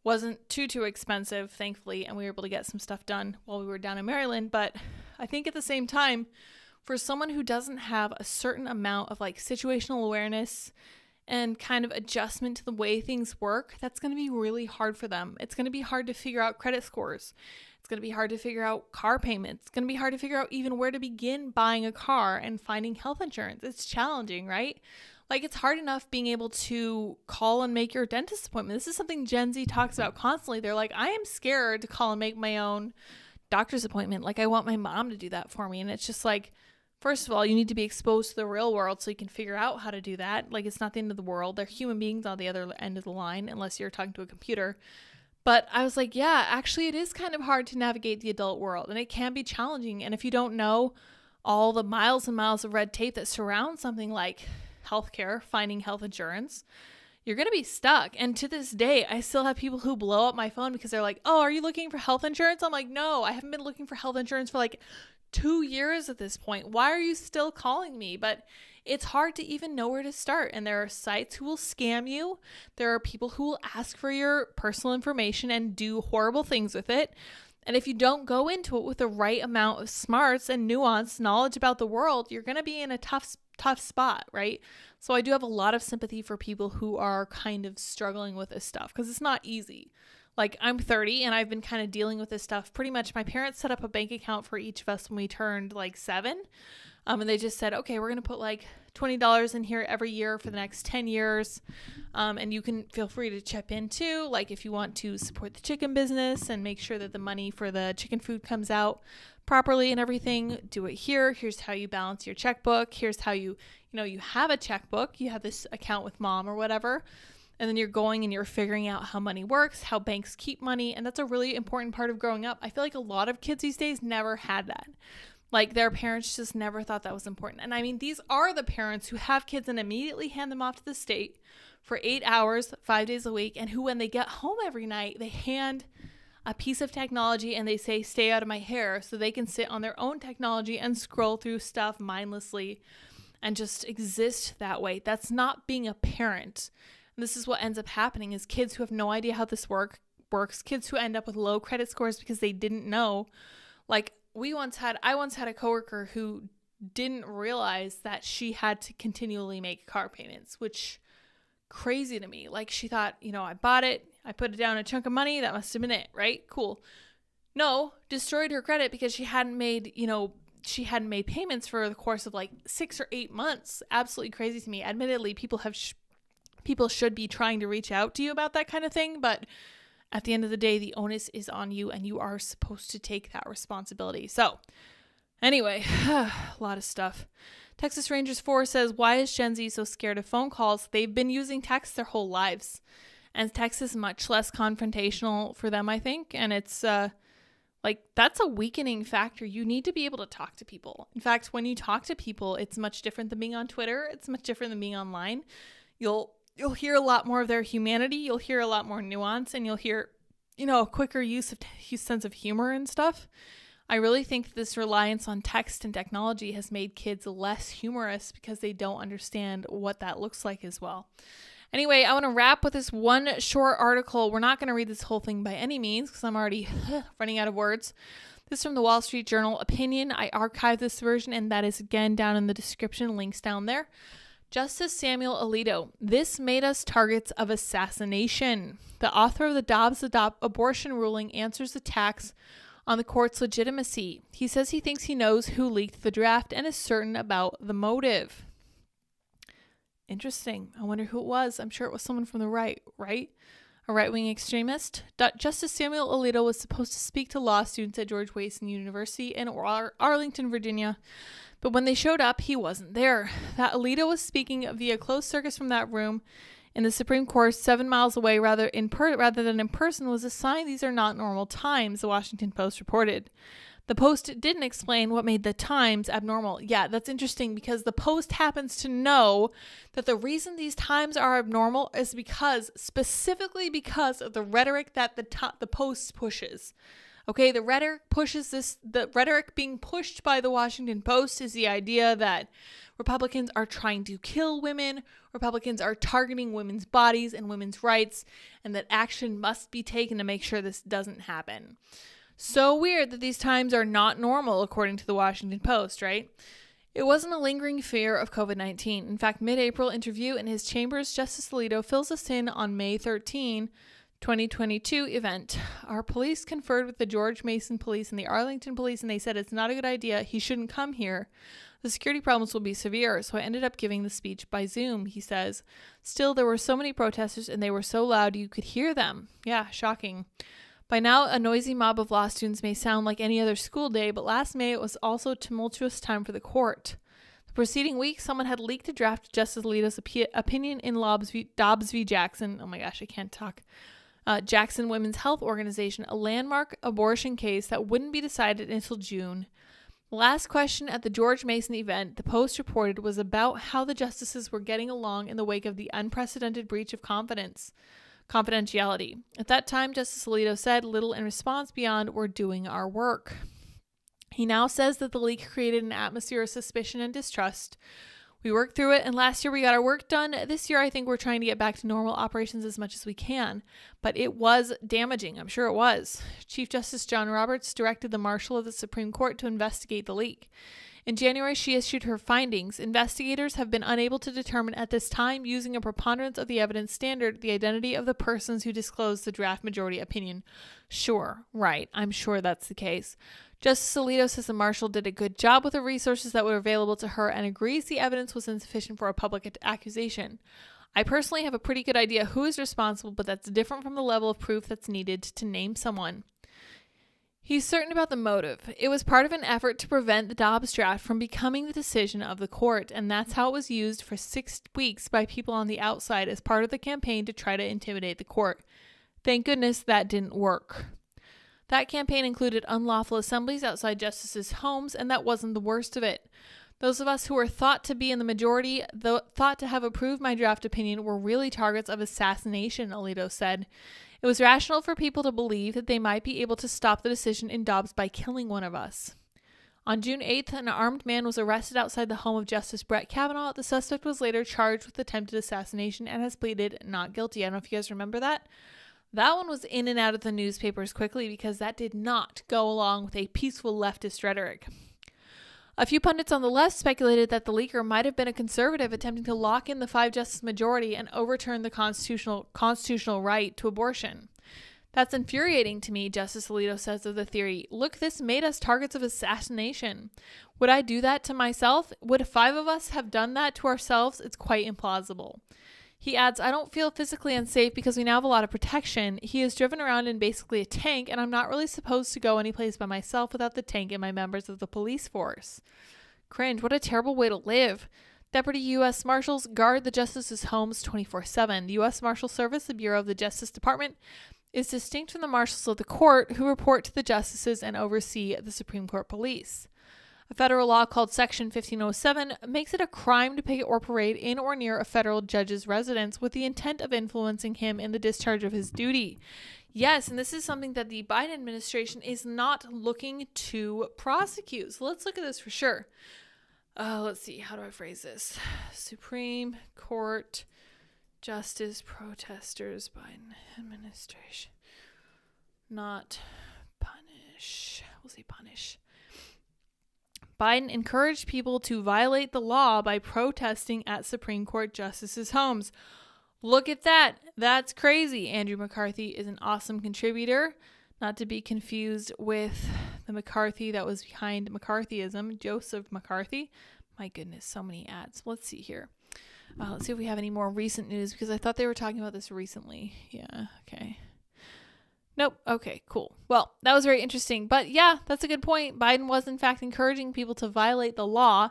Wasn't too expensive, thankfully, and we were able to get some stuff done while we were down in Maryland. But I think at the same time, for someone who doesn't have a certain amount of like situational awareness and kind of adjustment to the way things work, that's going to be really hard for them. It's going to be hard to figure out credit scores. It's going to be hard to figure out car payments. It's going to be hard to figure out even where to begin buying a car and finding health insurance. It's challenging, right? Like, it's hard enough being able to call and make your dentist appointment. This is something Gen Z talks about constantly. They're like, I am scared to call and make my own doctor's appointment. Like, I want my mom to do that for me. And it's just like, first of all, you need to be exposed to the real world so you can figure out how to do that. Like, it's not the end of the world. They're human beings on the other end of the line, unless you're talking to a computer. But I was like, yeah, actually, it is kind of hard to navigate the adult world, and it can be challenging. And if you don't know all the miles and miles of red tape that surround something like healthcare, finding health insurance, you're going to be stuck. And to this day, I still have people who blow up my phone because they're like, oh, are you looking for health insurance? I'm like, no, I haven't been looking for health insurance for like 2 years at this point. Why are you still calling me? But it's hard to even know where to start. And there are sites who will scam you. There are people who will ask for your personal information and do horrible things with it. And if you don't go into it with the right amount of smarts and nuance, knowledge about the world, you're going to be in a tough spot, right? So I do have a lot of sympathy for people who are kind of struggling with this stuff because it's not easy. Like, I'm 30 and I've been kind of dealing with this stuff. Pretty much my parents set up a bank account for each of us when we turned like 7. And they just said, okay, we're going to put like $20 in here every year for the next 10 years. And you can feel free to chip in too. Like, if you want to support the chicken business and make sure that the money for the chicken food comes out properly and everything, do it here. Here's how you balance your checkbook. Here's how you have a checkbook. You have this account with mom or whatever. And then you're going and you're figuring out how money works, how banks keep money. And that's a really important part of growing up. I feel like a lot of kids these days never had that. Like, their parents just never thought that was important. And I mean, these are the parents who have kids and immediately hand them off to the state for 8 hours, 5 days a week. And who, when they get home every night, they hand a piece of technology and they say, stay out of my hair, so they can sit on their own technology and scroll through stuff mindlessly and just exist that way. That's not being a parent. This is what ends up happening is kids who have no idea how this works, kids who end up with low credit scores because they didn't know. Like, I once had a coworker who didn't realize that she had to continually make car payments, which crazy to me. Like, she thought, I bought it, I put it down a chunk of money, that must have been it, right? Cool. No, destroyed her credit because she hadn't made payments for the course of like 6 or 8 months. Absolutely crazy to me. Admittedly, people should be trying to reach out to you about that kind of thing, but at the end of the day, the onus is on you and you are supposed to take that responsibility. So anyway, a lot of stuff. Texas Rangers 4 says, why is Gen Z so scared of phone calls? They've been using text their whole lives, and text is much less confrontational for them, I think. And it's that's a weakening factor. You need to be able to talk to people. In fact, when you talk to people, it's much different than being on Twitter. It's much different than being online. You'll hear a lot more of their humanity. You'll hear a lot more nuance, and you'll hear, a quicker use of sense of humor and stuff. I really think this reliance on text and technology has made kids less humorous because they don't understand what that looks like as well. Anyway, I want to wrap with this one short article. We're not going to read this whole thing by any means because I'm already running out of words. This is from the Wall Street Journal Opinion. I archived this version, and that is again down in the description, links down there. Justice Samuel Alito, this made us targets of assassination. The author of the Dobbs abortion ruling answers attacks on the court's legitimacy. He says he thinks he knows who leaked the draft and is certain about the motive. Interesting. I wonder who it was. I'm sure it was someone from the right? A right-wing extremist? Justice Samuel Alito was supposed to speak to law students at George Mason University in Arlington, Virginia. But when they showed up, he wasn't there. That Alito was speaking via closed circuits from that room in the Supreme Court 7 miles away rather than in person was a sign these are not normal times, the Washington Post reported. The Post didn't explain what made the times abnormal. Yeah, that's interesting because the Post happens to know that the reason these times are abnormal is specifically because of the rhetoric that the Post pushes. Okay, the rhetoric being pushed by the Washington Post is the idea that Republicans are trying to kill women, Republicans are targeting women's bodies and women's rights, and that action must be taken to make sure this doesn't happen. So weird that these times are not normal, according to the Washington Post, right? It wasn't a lingering fear of COVID-19. In fact, mid-April interview in his chambers, Justice Alito fills us in on May 13, 2022 event. Our police conferred with the George Mason police and the Arlington police, and they said it's not a good idea. He shouldn't come here. The security problems will be severe, so I ended up giving the speech by Zoom, he says. Still, there were so many protesters, and they were so loud you could hear them. Yeah, shocking. By now, a noisy mob of law students may sound like any other school day, but last May it was also a tumultuous time for the court. The preceding week, someone had leaked a draft of Justice Alito's opinion in Dobbs v. Jackson. Oh my gosh, I can't talk. Jackson Women's Health Organization, a landmark abortion case that wouldn't be decided until June. The last question at the George Mason event, the Post reported, was about how the justices were getting along in the wake of the unprecedented breach of confidentiality. At that time, Justice Alito said little in response beyond, "We're doing our work." He now says that the leak created an atmosphere of suspicion and distrust. We worked through it, and last year we got our work done. This year I think we're trying to get back to normal operations as much as we can. But it was damaging. I'm sure it was. Chief Justice John Roberts directed the Marshal of the Supreme Court to investigate the leak. In January, she issued her findings. Investigators have been unable to determine at this time, using a preponderance of the evidence standard, the identity of the persons who disclosed the draft majority opinion. Sure, right. I'm sure that's the case. Justice Alito says the Marshal did a good job with the resources that were available to her and agrees the evidence was insufficient for a public accusation. I personally have a pretty good idea who is responsible, but that's different from the level of proof that's needed to name someone. He's certain about the motive. It was part of an effort to prevent the Dobbs draft from becoming the decision of the court, and that's how it was used for 6 weeks by people on the outside as part of the campaign to try to intimidate the court. Thank goodness that didn't work. That campaign included unlawful assemblies outside justices' homes, and that wasn't the worst of it. Those of us who were thought to be in the majority, thought to have approved my draft opinion, were really targets of assassination, Alito said. It was rational for people to believe that they might be able to stop the decision in Dobbs by killing one of us. On June 8th, an armed man was arrested outside the home of Justice Brett Kavanaugh. The suspect was later charged with attempted assassination and has pleaded not guilty. I don't know if you guys remember that. That one was in and out of the newspapers quickly because that did not go along with a peaceful leftist rhetoric. A few pundits on the left speculated that the leaker might have been a conservative attempting to lock in the 5-justice majority and overturn the constitutional right to abortion. That's infuriating to me, Justice Alito says of the theory. Look, this made us targets of assassination. Would I do that to myself? Would 5 of us have done that to ourselves? It's quite implausible. He adds, I don't feel physically unsafe because we now have a lot of protection. He is driven around in basically a tank, and I'm not really supposed to go anyplace by myself without the tank and my members of the police force. Cringe, what a terrible way to live. Deputy U.S. Marshals guard the justices' homes 24/7. The U.S. Marshal Service, the Bureau of the Justice Department, is distinct from the marshals of the court who report to the justices and oversee the Supreme Court police. A federal law called Section 1507 makes it a crime to picket or parade in or near a federal judge's residence with the intent of influencing him in the discharge of his duty. Yes, and this is something that the Biden administration is not looking to prosecute. So let's look at this for sure. Let's see. How do I phrase this? Supreme Court Justice protesters, Biden administration. Not punish. We'll say punish. Biden encouraged people to violate the law by protesting at Supreme Court justices' homes. Look at that. That's crazy. Andrew McCarthy is an awesome contributor, not to be confused with the McCarthy that was behind McCarthyism, Joseph McCarthy. My goodness, so many ads. Let's see here. Let's see if we have any more recent news because I thought they were talking about this recently. Yeah, okay. Nope. Okay, cool. Well, that was very interesting. But yeah, that's a good point. Biden was in fact encouraging people to violate the law,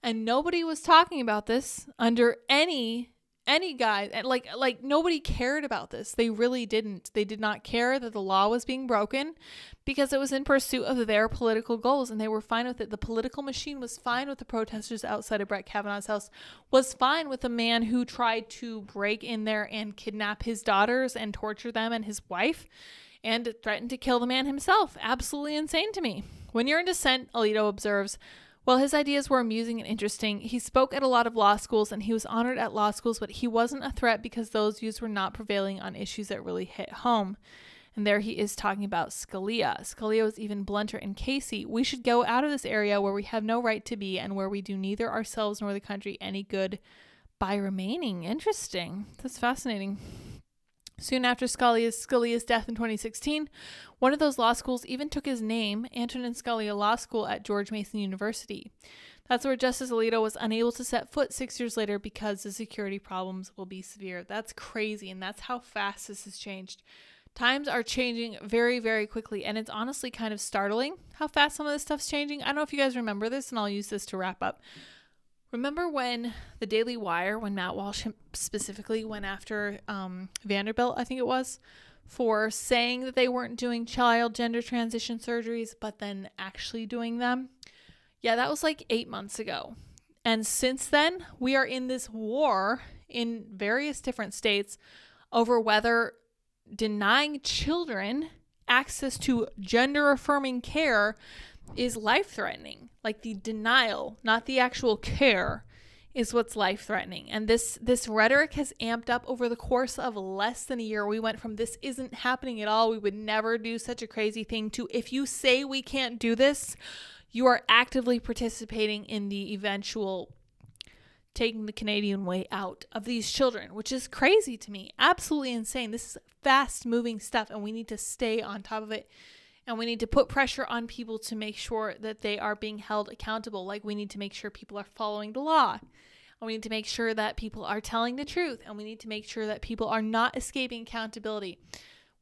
and nobody was talking about this under any any guy, and like nobody cared about this. They really didn't. They did not care that the law was being broken because it was in pursuit of their political goals, and they were fine with it. The political machine was fine with the protesters outside of Brett Kavanaugh's house, was fine with the man who tried to break in there and kidnap his daughters and torture them and his wife, and threatened to kill the man himself. Absolutely insane to me. When you're in dissent, Alito observes, while his ideas were amusing and interesting, he spoke at a lot of law schools and he was honored at law schools, but he wasn't a threat because those views were not prevailing on issues that really hit home. And there he is talking about Scalia. Scalia was even blunter in Casey. We should go out of this area where we have no right to be and where we do neither ourselves nor the country any good by remaining. Interesting. That's fascinating. Soon after Scalia's death in 2016, one of those law schools even took his name, Antonin Scalia Law School at George Mason University. That's where Justice Alito was unable to set foot 6 years later because the security problems will be severe. That's crazy, and that's how fast this has changed. Times are changing very, very quickly, and it's honestly kind of startling how fast some of this stuff's changing. I don't know if you guys remember this, and I'll use this to wrap up. Remember when the Daily Wire, when Matt Walsh specifically went after Vanderbilt, I think it was, for saying that they weren't doing child gender transition surgeries, but then actually doing them? Yeah, that was like 8 months ago. And since then, we are in this war in various different states over whether denying children access to gender-affirming care is life-threatening. Like the denial, not the actual care, is what's life-threatening. And this rhetoric has amped up over the course of less than a year. We went from this isn't happening at all, we would never do such a crazy thing, to if you say we can't do this, you are actively participating in the eventual taking the Canadian way out of these children, which is crazy to me. Absolutely insane. This is fast-moving stuff, and we need to stay on top of it. And we need to put pressure on people to make sure that they are being held accountable. Like, we need to make sure people are following the law. And we need to make sure that people are telling the truth. And we need to make sure that people are not escaping accountability.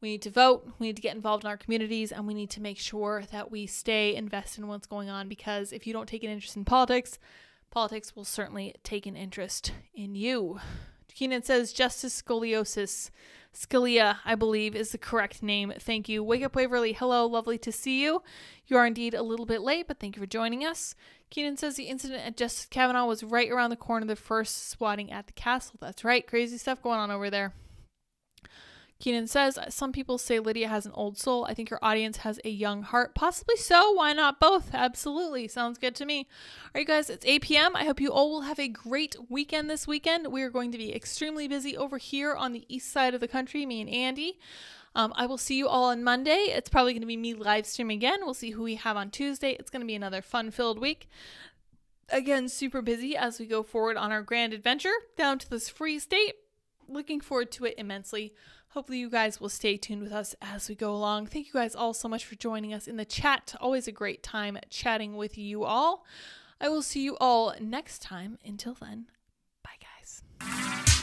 We need to vote. We need to get involved in our communities. And we need to make sure that we stay invested in what's going on. Because if you don't take an interest in politics, politics will certainly take an interest in you. Keenan says Justice Scalia, I believe, is the correct name. Thank you. Wake Up Waverly. Hello. Lovely to see you. You are indeed a little bit late, but thank you for joining us. Keenan says the incident at Justice Kavanaugh was right around the corner of the first swatting at the castle. That's right. Crazy stuff going on over there. Keenan says, some people say Lydia has an old soul. I think your audience has a young heart. Possibly so. Why not both? Absolutely. Sounds good to me. All right, guys, it's 8 p.m. I hope you all will have a great weekend this weekend. We are going to be extremely busy over here on the east side of the country, me and Andy. I will see you all on Monday. It's probably going to be me live streaming again. We'll see who we have on Tuesday. It's going to be another fun-filled week. Again, super busy as we go forward on our grand adventure down to this free state. Looking forward to it immensely. Hopefully you guys will stay tuned with us as we go along. Thank you guys all so much for joining us in the chat. Always a great time chatting with you all. I will see you all next time. Until then, bye guys.